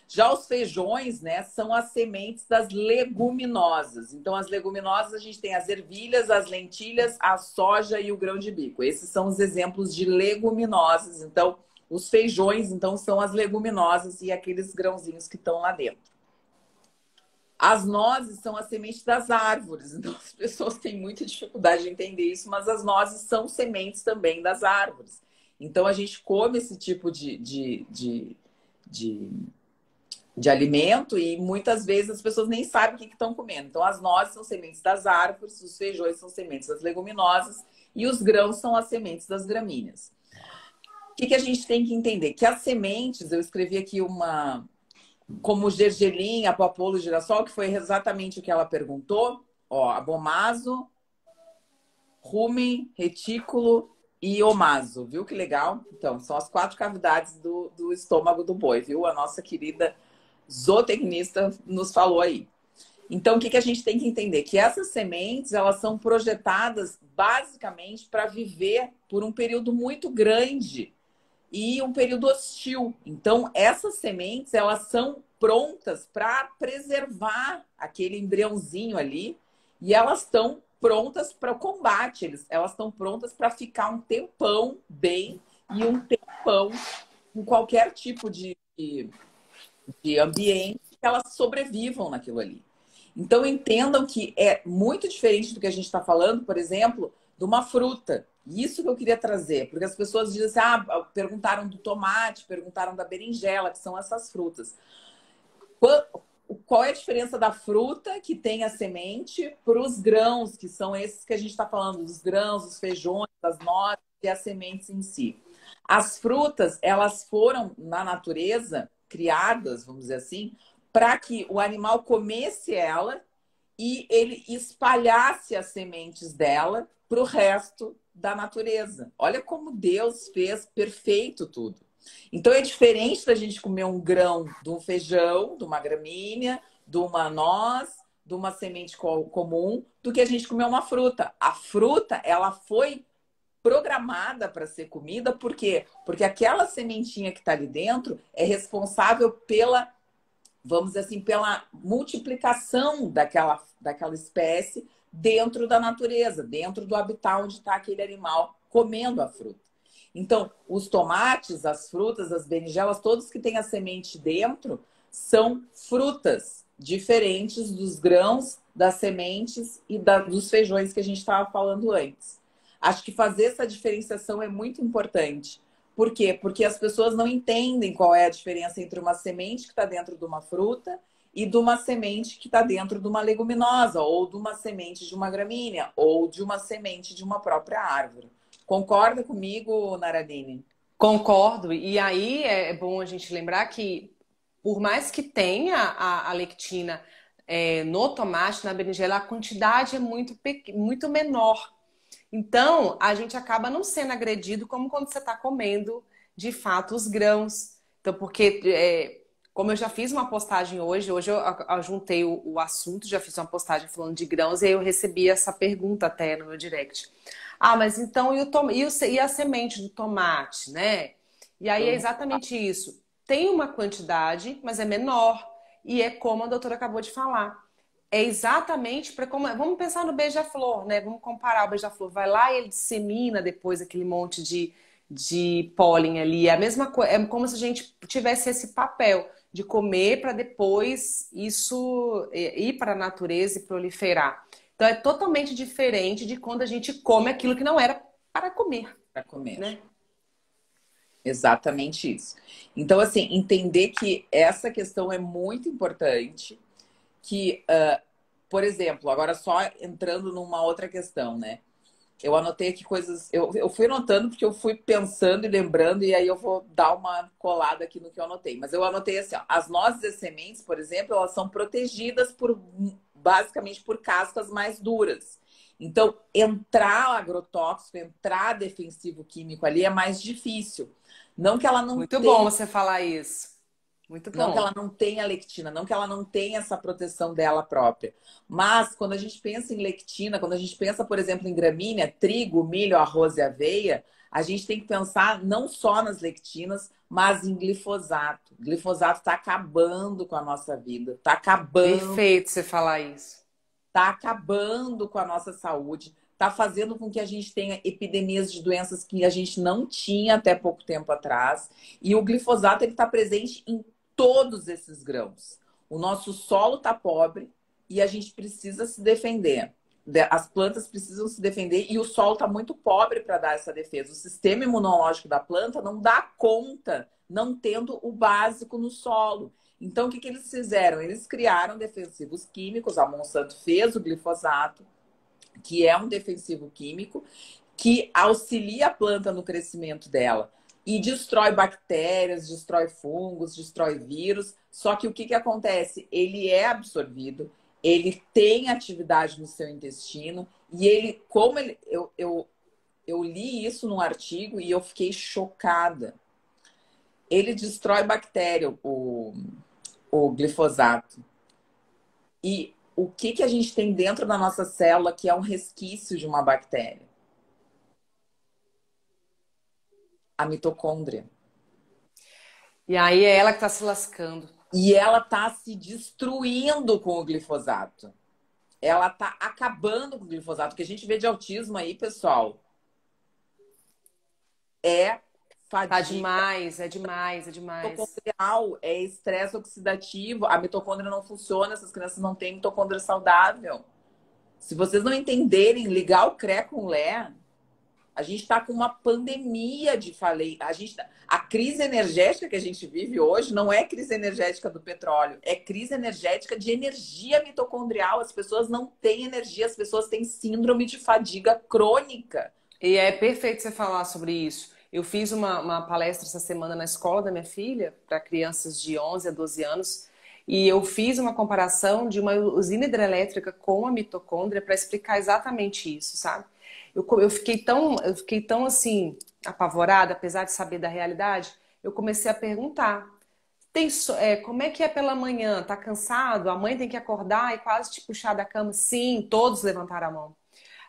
Já os feijões, né, são as sementes das leguminosas. Então, as leguminosas, a gente tem as ervilhas, as lentilhas, a soja e o grão de bico. Esses são os exemplos de leguminosas. Então, os feijões, então, são as leguminosas e aqueles grãozinhos que estão lá dentro. As nozes são as sementes das árvores. Então, as pessoas têm muita dificuldade de entender isso, mas as nozes são sementes também das árvores. Então, a gente come esse tipo de alimento e muitas vezes as pessoas nem sabem o que estão comendo. Então, as nozes são sementes das árvores, os feijões são sementes das leguminosas e os grãos são as sementes das gramíneas. O que a gente tem que entender? Que as sementes, eu escrevi aqui como o gergelim, a papoula, o girassol, que foi exatamente o que ela perguntou. Ó, abomaso, rumen, retículo e omaso. Viu que legal? Então, são as 4 cavidades do estômago do boi, viu? A nossa querida zootecnista nos falou aí. Então, o que a gente tem que entender? Que essas sementes, elas são projetadas basicamente para viver por um período muito grande e um período hostil. Então, essas sementes, elas são prontas para preservar aquele embriãozinho ali e elas estão prontas para o combate. Elas estão prontas para ficar um tempão bem e um tempão em qualquer tipo de ambiente que elas sobrevivam naquilo ali. Então, entendam que é muito diferente do que a gente está falando, por exemplo, de uma fruta. Isso que eu queria trazer, porque as pessoas dizem assim, perguntaram do tomate, perguntaram da berinjela, que são essas frutas. Qual é a diferença da fruta que tem a semente para os grãos, que são esses que a gente está falando, dos grãos, dos feijões, das nozes e as sementes em si? As frutas, elas foram, na natureza, criadas, vamos dizer assim, para que o animal comesse ela e ele espalhasse as sementes dela para o resto da natureza. Olha como Deus fez perfeito tudo. Então é diferente da gente comer um grão de um feijão, de uma gramínea, de uma noz, de uma semente comum, do que a gente comer uma fruta. A fruta, ela foi programada para ser comida, por quê? Porque aquela sementinha que está ali dentro é responsável pela, vamos dizer assim, pela multiplicação daquela espécie dentro da natureza, dentro do habitat onde está aquele animal comendo a fruta. Então, os tomates, as frutas, as berinjelas, todos que têm a semente dentro, são frutas diferentes dos grãos, das sementes e dos feijões que a gente estava falando antes. Acho que fazer essa diferenciação é muito importante. Por quê? Porque as pessoas não entendem qual é a diferença entre uma semente que está dentro de uma fruta e de uma semente que está dentro de uma leguminosa, ou de uma semente de uma gramínea, ou de uma semente de uma própria árvore. Concorda comigo, Naradine? Concordo. E aí é bom a gente lembrar que, por mais que tenha a lectina no tomate, na berinjela, a quantidade é muito menor. Então, a gente acaba não sendo agredido como quando você está comendo, de fato, os grãos. Então, porque, como eu já fiz uma postagem hoje eu juntei o assunto, já fiz uma postagem falando de grãos, e aí eu recebi essa pergunta até no meu direct. Ah, mas então, e a semente do tomate, né? E aí é exatamente isso. tem uma quantidade, mas é menor. E é como a doutora acabou de falar. É exatamente para como. Vamos pensar no beija-flor, né? Vamos comparar o beija-flor. Vai lá e ele dissemina depois aquele monte de pólen ali. É a mesma coisa. É como se a gente tivesse esse papel de comer para depois isso ir para a natureza e proliferar. Então é totalmente diferente de quando a gente come aquilo que não era para comer, Para comer. né? Exatamente isso. Então, assim, entender que essa questão é muito importante, que, por exemplo, agora só entrando numa outra questão, né? Eu anotei aqui coisas, eu fui anotando porque eu fui pensando e lembrando, e aí eu vou dar uma colada aqui no que eu anotei. Mas eu anotei assim, ó, as nozes e sementes, por exemplo, elas são protegidas basicamente por cascas mais duras. Então, entrar agrotóxico, entrar defensivo químico ali é mais difícil. Não que ela não Muito bom tenha, você falar isso. Muito não que ela bom. não tenha lectina, não que ela não tenha essa proteção dela própria. Mas quando a gente pensa em lectina, quando a gente pensa, por exemplo, em gramínea, trigo, milho, arroz e aveia, a gente tem que pensar não só nas lectinas, mas em glifosato. Glifosato está acabando com a nossa vida, Perfeito você falar isso. está acabando com a nossa saúde, está fazendo com que a gente tenha epidemias de doenças que a gente não tinha até pouco tempo atrás. E o glifosato está presente em todos esses grãos. O nosso solo está pobre e a gente precisa se defender. As plantas precisam se defender e o solo está muito pobre para dar essa defesa. O sistema imunológico da planta não dá conta, não tendo o básico no solo. Então, o que eles fizeram? Eles criaram defensivos químicos. A Monsanto fez o glifosato, que é um defensivo químico, que auxilia a planta no crescimento dela e destrói bactérias, destrói fungos, destrói vírus. Só que o que acontece? Ele é absorvido, ele tem atividade no seu intestino e ele, eu li isso num artigo e eu fiquei chocada. Ele destrói bactéria, o glifosato. E o que a gente tem dentro da nossa célula que é um resquício de uma bactéria? A mitocôndria. E aí é ela que está se lascando. E ela está se destruindo com o glifosato. Ela está acabando com o glifosato. O que a gente vê de autismo aí, pessoal, é Tá fadiga demais, é demais, é demais. mitocondrial, é estresse oxidativo. A mitocôndria não funciona, essas crianças não têm mitocôndria saudável. Se vocês não entenderem, ligar o CREA com o Lé, a gente está com uma pandemia de falei. A crise energética que a gente vive hoje não é crise energética do petróleo, é crise energética de energia mitocondrial. As pessoas não têm energia, as pessoas têm síndrome de fadiga crônica. E é perfeito você falar sobre isso. Eu fiz uma palestra essa semana na escola da minha filha, para crianças de 11 a 12 anos, e eu fiz uma comparação de uma usina hidrelétrica com a mitocôndria para explicar exatamente isso, sabe? Eu fiquei tão assim, apavorada, apesar de saber da realidade, eu comecei a perguntar. Como é que é pela manhã? Tá cansado? A mãe tem que acordar e quase te puxar da cama? Sim, todos levantaram a mão.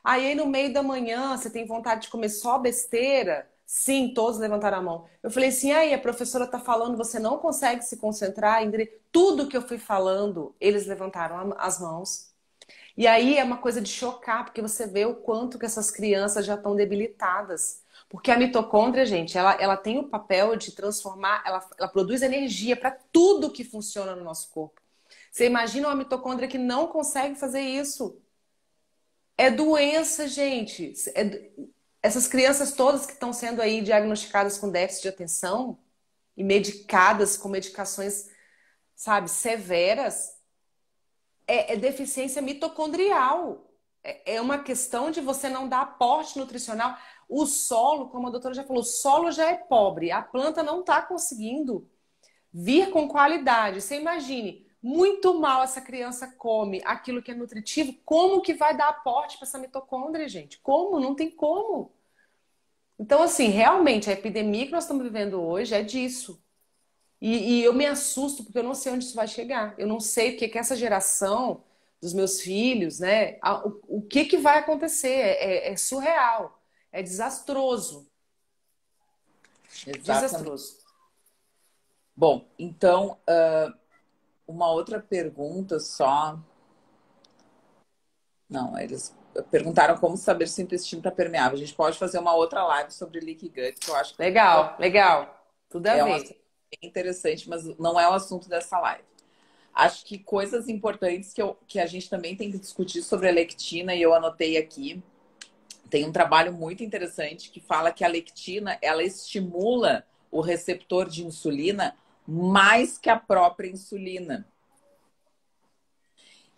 Aí no meio da manhã você tem vontade de comer só besteira? Sim, todos levantaram a mão. Eu falei assim, aí a professora tá falando, você não consegue se concentrar, Ingrid. Tudo que eu fui falando, eles levantaram as mãos. E aí é uma coisa de chocar, porque você vê o quanto que essas crianças já estão debilitadas. Porque a mitocôndria, gente, ela tem o papel de transformar, ela produz energia para tudo que funciona no nosso corpo. Você imagina uma mitocôndria que não consegue fazer isso? É doença, gente. Essas crianças todas que estão sendo aí diagnosticadas com déficit de atenção e medicadas com medicações, sabe, severas, é deficiência mitocondrial. É uma questão de você não dar aporte nutricional. O solo, como a doutora já falou, o solo já é pobre. A planta não está conseguindo vir com qualidade. Você imagine, muito mal essa criança come aquilo que é nutritivo, como que vai dar aporte para essa mitocôndria, gente? Como? Não tem como. Então, assim, realmente, a epidemia que nós estamos vivendo hoje é disso. E eu me assusto porque eu não sei onde isso vai chegar. Eu não sei o que essa geração dos meus filhos, né? O que vai acontecer? É surreal. É desastroso. Exatamente. Desastroso. Bom, então, uma outra pergunta só. Não, eles perguntaram como saber se o intestino está permeável. A gente pode fazer uma outra live sobre leaky gut, que eu acho que Legal, legal. Tudo a é um assunto ver. bem interessante, mas não é o assunto dessa live. Acho que coisas importantes que a gente também tem que discutir sobre a lectina, e eu anotei aqui. Tem um trabalho muito interessante que fala que a lectina, ela estimula o receptor de insulina mais que a própria insulina.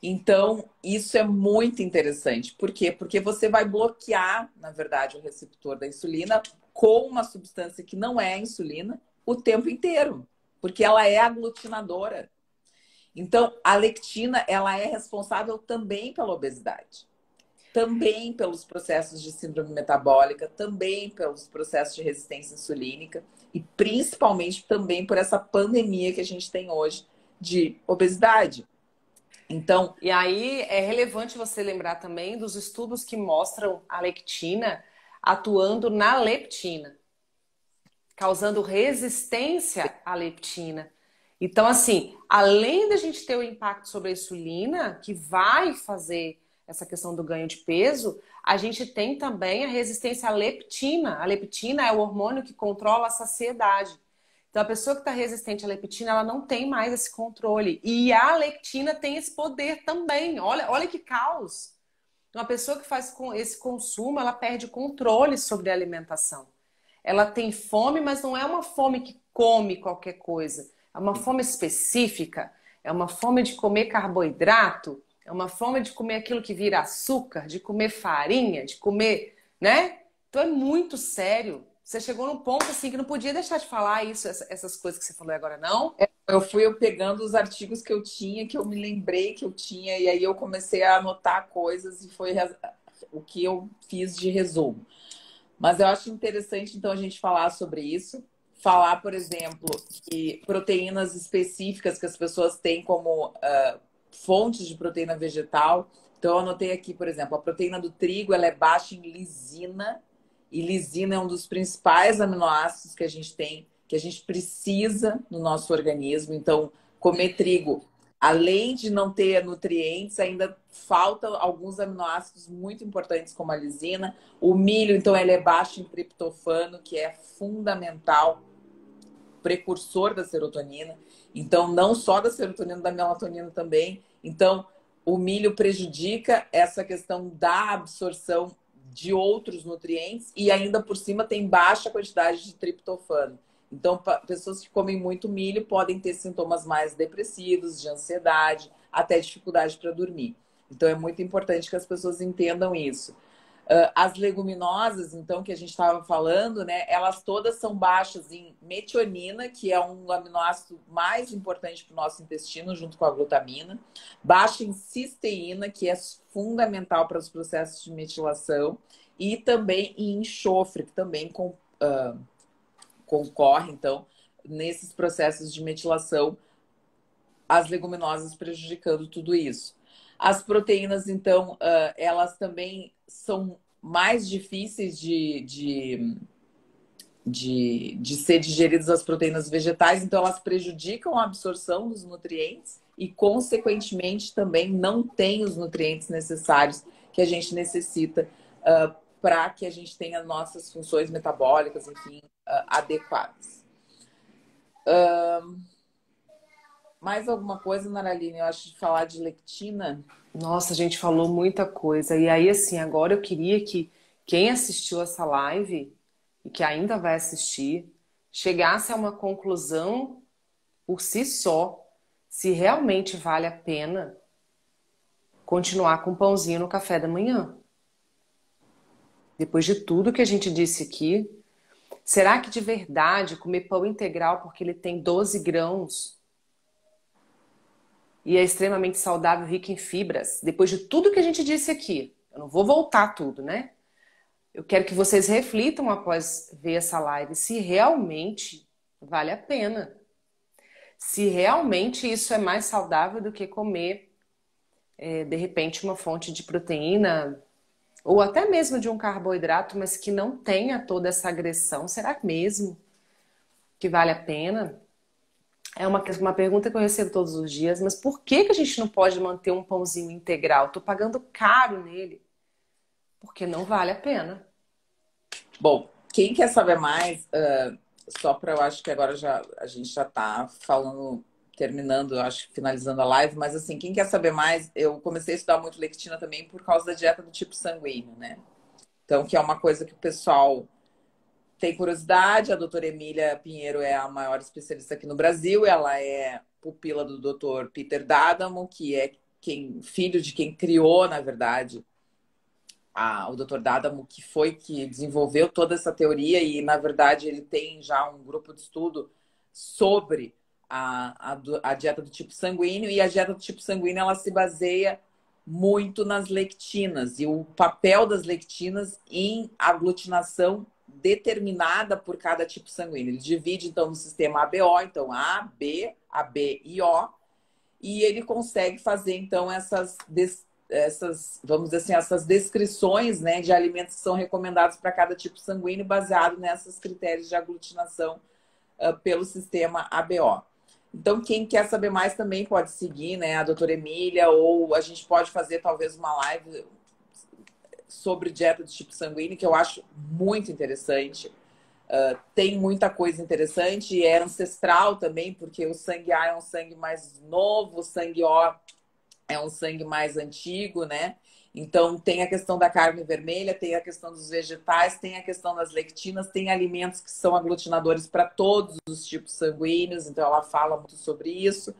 Então, isso é muito interessante. Por quê? Porque você vai bloquear, na verdade, o receptor da insulina com uma substância que não é a insulina o tempo inteiro, porque ela é aglutinadora. Então, a lectina, ela é responsável também pela obesidade, também pelos processos de síndrome metabólica, também pelos processos de resistência insulínica e principalmente também por essa pandemia que a gente tem hoje de obesidade. Então, E aí é relevante você lembrar também dos estudos que mostram a lectina atuando na leptina, causando resistência à leptina. Então, assim, além da gente ter o impacto sobre a insulina, que vai fazer essa questão do ganho de peso, a gente tem também a resistência à leptina. A leptina é o hormônio que controla a saciedade. Então, a pessoa que está resistente à leptina, ela não tem mais esse controle. E a leptina tem esse poder também. Olha que caos. Uma pessoa que faz esse consumo, ela perde controle sobre a alimentação. Ela tem fome, mas não é uma fome que come qualquer coisa. É uma fome específica. É uma fome de comer carboidrato. É uma fome de comer aquilo que vira açúcar, de comer farinha, de comer, né? Então é muito sério. Você chegou num ponto assim que não podia deixar de falar isso, essas coisas que você falou agora, não? eu fui pegando os artigos que eu tinha, que eu me lembrei que eu tinha, e aí eu comecei a anotar coisas e foi o que eu fiz de resumo. Mas eu acho interessante, então, a gente falar sobre isso. Falar, por exemplo, que proteínas específicas que as pessoas têm como fontes de proteína vegetal. Então, eu anotei aqui, por exemplo, a proteína do trigo ela é baixa em lisina. E lisina é um dos principais aminoácidos que a gente tem, que a gente precisa no nosso organismo. Então, comer trigo, além de não ter nutrientes, ainda falta alguns aminoácidos muito importantes, como a lisina. O milho, então, ele é baixo em triptofano, que é fundamental, precursor da serotonina. Então, não só da serotonina, da melatonina também. Então, o milho prejudica essa questão da absorção de outros nutrientes e ainda por cima tem baixa quantidade de triptofano. Então, pessoas que comem muito milho podem ter sintomas mais depressivos, de ansiedade, até dificuldade para dormir. Então, é muito importante que as pessoas entendam isso. As leguminosas, então, que a gente estava falando, né? Elas todas são baixas em metionina, que é um aminoácido mais importante para o nosso intestino, junto com a glutamina. Baixa em cisteína, que é fundamental para os processos de metilação. E também em enxofre, que também concorre, então, nesses processos de metilação, as leguminosas prejudicando tudo isso. As proteínas, então, elas também são mais difíceis de ser digeridas as proteínas vegetais, então elas prejudicam a absorção dos nutrientes e, consequentemente, também não têm os nutrientes necessários que a gente necessita para que a gente tenha nossas funções metabólicas, enfim, adequadas. Mais alguma coisa, Naraline? Eu acho de falar de lectina. Nossa, a gente falou muita coisa. E aí, assim, agora eu queria que quem assistiu essa live e que ainda vai assistir chegasse a uma conclusão por si só, se realmente vale a pena continuar com pãozinho no café da manhã. Depois de tudo que a gente disse aqui, será que de verdade comer pão integral porque ele tem 12 grãos e é extremamente saudável, rico em fibras, depois de tudo que a gente disse aqui, eu não vou voltar tudo, né? Eu quero que vocês reflitam após ver essa live se realmente vale a pena. Se realmente isso é mais saudável do que comer, de repente, uma fonte de proteína ou até mesmo de um carboidrato, mas que não tenha toda essa agressão. Será mesmo que vale a pena? É uma pergunta que eu recebo todos os dias, mas por que que a gente não pode manter um pãozinho integral? Tô pagando caro nele, porque não vale a pena. Bom, quem quer saber mais, só para eu acho que agora já a gente já está falando, terminando, eu acho que finalizando a live, mas assim, quem quer saber mais, eu comecei a estudar muito lectina também por causa da dieta do tipo sanguíneo, né? Então, que é uma coisa que o pessoal tem curiosidade. A doutora Emília Pinheiro é a maior especialista aqui no Brasil, ela é pupila do doutor Peter D'Adamo, que é filho de quem criou, na verdade, o Dr. D'Adamo, que foi que desenvolveu toda essa teoria e, na verdade, ele tem já um grupo de estudo sobre a dieta do tipo sanguíneo, e a dieta do tipo sanguíneo ela se baseia muito nas lectinas e o papel das lectinas em aglutinação determinada por cada tipo sanguíneo. Ele divide, então, no sistema ABO, então A, B, AB e O, e ele consegue fazer, então, vamos dizer assim, essas descrições, né, de alimentos que são recomendados para cada tipo sanguíneo, baseado nesses critérios de aglutinação pelo sistema ABO. Então, quem quer saber mais também pode seguir, né, a doutora Emília, ou a gente pode fazer talvez uma live sobre dieta de tipo sanguíneo, que eu acho muito interessante. Tem muita coisa interessante e é ancestral também, porque o sangue A é um sangue mais novo, o sangue O é um sangue mais antigo, né? Então, tem a questão da carne vermelha, tem a questão dos vegetais, tem a questão das lectinas, tem alimentos que são aglutinadores para todos os tipos sanguíneos, então ela fala muito sobre isso.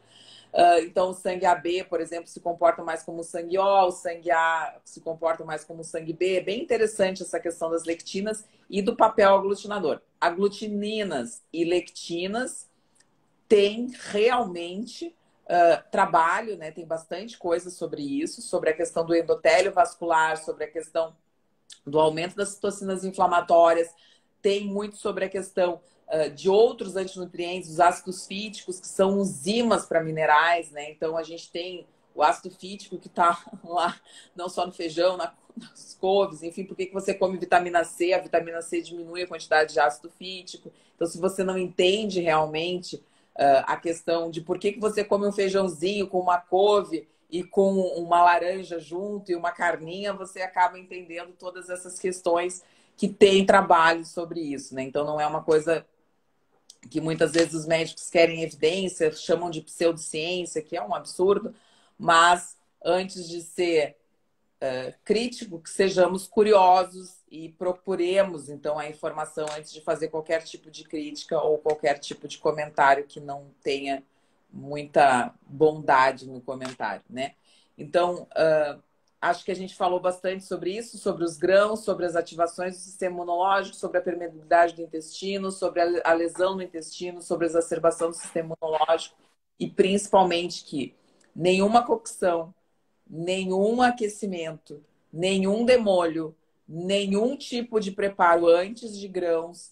Então, o sangue AB, por exemplo, se comporta mais como o sangue O, o sangue A se comporta mais como o sangue B. É bem interessante essa questão das lectinas e do papel aglutinador. Aglutininas e lectinas tem realmente trabalho, né? Tem bastante coisa sobre isso, sobre a questão do endotélio vascular, sobre a questão do aumento das citocinas inflamatórias, tem muito sobre a questão de outros antinutrientes, os ácidos fíticos, que são enzimas para minerais, né? Então a gente tem o ácido fítico que está lá, não só no feijão, nas couves, enfim, por que você come vitamina C? A vitamina C diminui a quantidade de ácido fítico. Então, se você não entende realmente a questão de por que você come um feijãozinho com uma couve e com uma laranja junto e uma carninha, você acaba entendendo todas essas questões que tem trabalho sobre isso, né? Então não é uma coisa que muitas vezes os médicos querem evidência, chamam de pseudociência, que é um absurdo, mas antes de ser crítico, que sejamos curiosos e procuremos, então, a informação antes de fazer qualquer tipo de crítica ou qualquer tipo de comentário que não tenha muita bondade no comentário, né? Então, acho que a gente falou bastante sobre isso, sobre os grãos, sobre as ativações do sistema imunológico, sobre a permeabilidade do intestino, sobre a lesão no intestino, sobre a exacerbação do sistema imunológico e principalmente que nenhuma cocção, nenhum aquecimento, nenhum demolho, nenhum tipo de preparo antes de grãos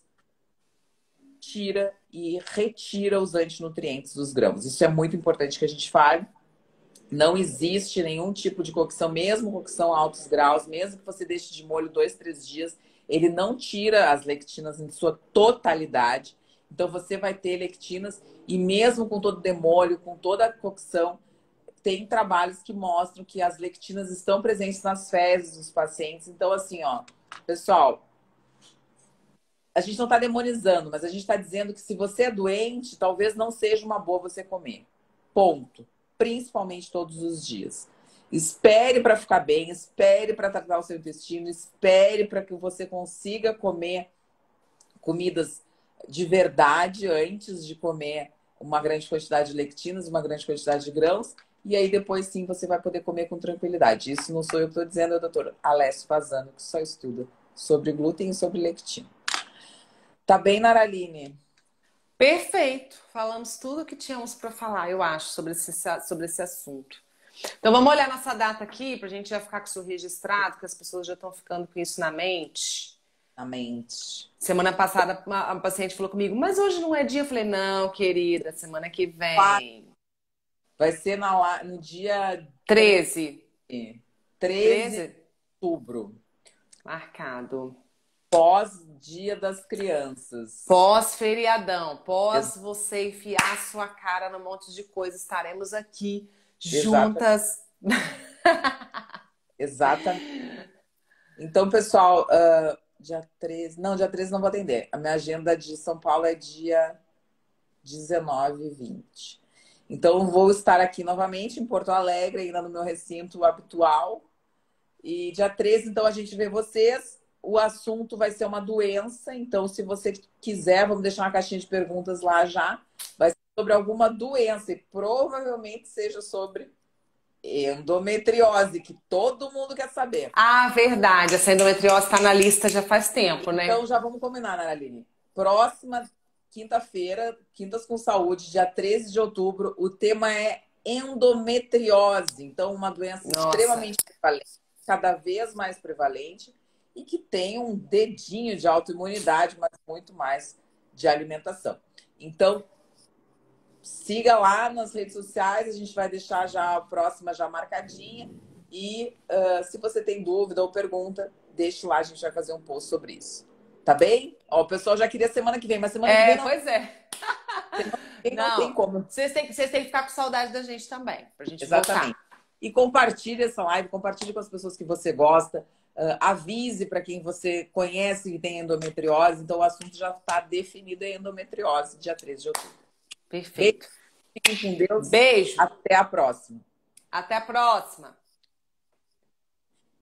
tira e retira os antinutrientes dos grãos. Isso é muito importante que a gente fale. Não existe nenhum tipo de cocção, mesmo cocção a altos graus, mesmo que você deixe de molho 2, 3 dias, ele não tira as lectinas em sua totalidade. Então você vai ter lectinas e mesmo com todo demolho, com toda a cocção, tem trabalhos que mostram que as lectinas estão presentes nas fezes dos pacientes. Então, assim, ó, pessoal, a gente não está demonizando, mas a gente está dizendo que se você é doente, talvez não seja uma boa você comer. Ponto. Principalmente todos os dias. Espere para ficar bem, espere para tratar o seu intestino, espere para que você consiga comer comidas de verdade antes de comer uma grande quantidade de lectinas, uma grande quantidade de grãos, e aí depois sim você vai poder comer com tranquilidade. Isso não sou eu que estou dizendo, é o doutor Alessio Fasano, que só estuda sobre glúten e sobre lectina. Tá bem, Naraline? Perfeito. Falamos tudo o que tínhamos para falar, eu acho, sobre esse assunto. Então vamos olhar nossa data aqui para a gente já ficar com isso registrado, que as pessoas já estão ficando com isso na mente. Na mente. Semana passada, uma paciente falou comigo, mas hoje não é dia. Eu falei, não, querida, semana que vem. Vai ser no dia 13. 13 de 13? outubro. Marcado. pós-Dia das Crianças. Pós-feriadão, pós você enfiar sua cara num monte de coisa, estaremos aqui juntas. Exatamente. Então, pessoal, dia 13. Não, dia 13 não vou atender. A minha agenda de São Paulo é dia 19 e 20. Então, vou estar aqui novamente em Porto Alegre, ainda no meu recinto habitual. E dia 13, então, a gente vê vocês. O assunto vai ser uma doença. Então, se você quiser, vamos deixar uma caixinha de perguntas lá já. Vai ser sobre alguma doença. E provavelmente seja sobre endometriose, que todo mundo quer saber. Ah, verdade. Essa endometriose está na lista já faz tempo, né? Então, já vamos combinar, né, Aline? Próxima quinta-feira, Quintas com Saúde, dia 13 de outubro. O tema é endometriose. Então, uma doença extremamente prevalente, cada vez mais prevalente, e que tem um dedinho de autoimunidade, mas muito mais de alimentação. Então, siga lá nas redes sociais, a gente vai deixar já a próxima já marcadinha. E se você tem dúvida ou pergunta, deixe lá, a gente vai fazer um post sobre isso. Tá bem? Ó, o pessoal já queria semana que vem, mas semana que vem não. Pois é. Não tem como. Vocês têm que ficar com saudade da gente também, pra gente Exatamente. voltar. E compartilhe essa live, compartilhe com as pessoas que você gosta. Avise para quem você conhece que tem endometriose. Então, o assunto já está definido em endometriose, dia 13 de outubro. Perfeito. Fiquem com Deus. Beijo. Até a próxima. Até a próxima.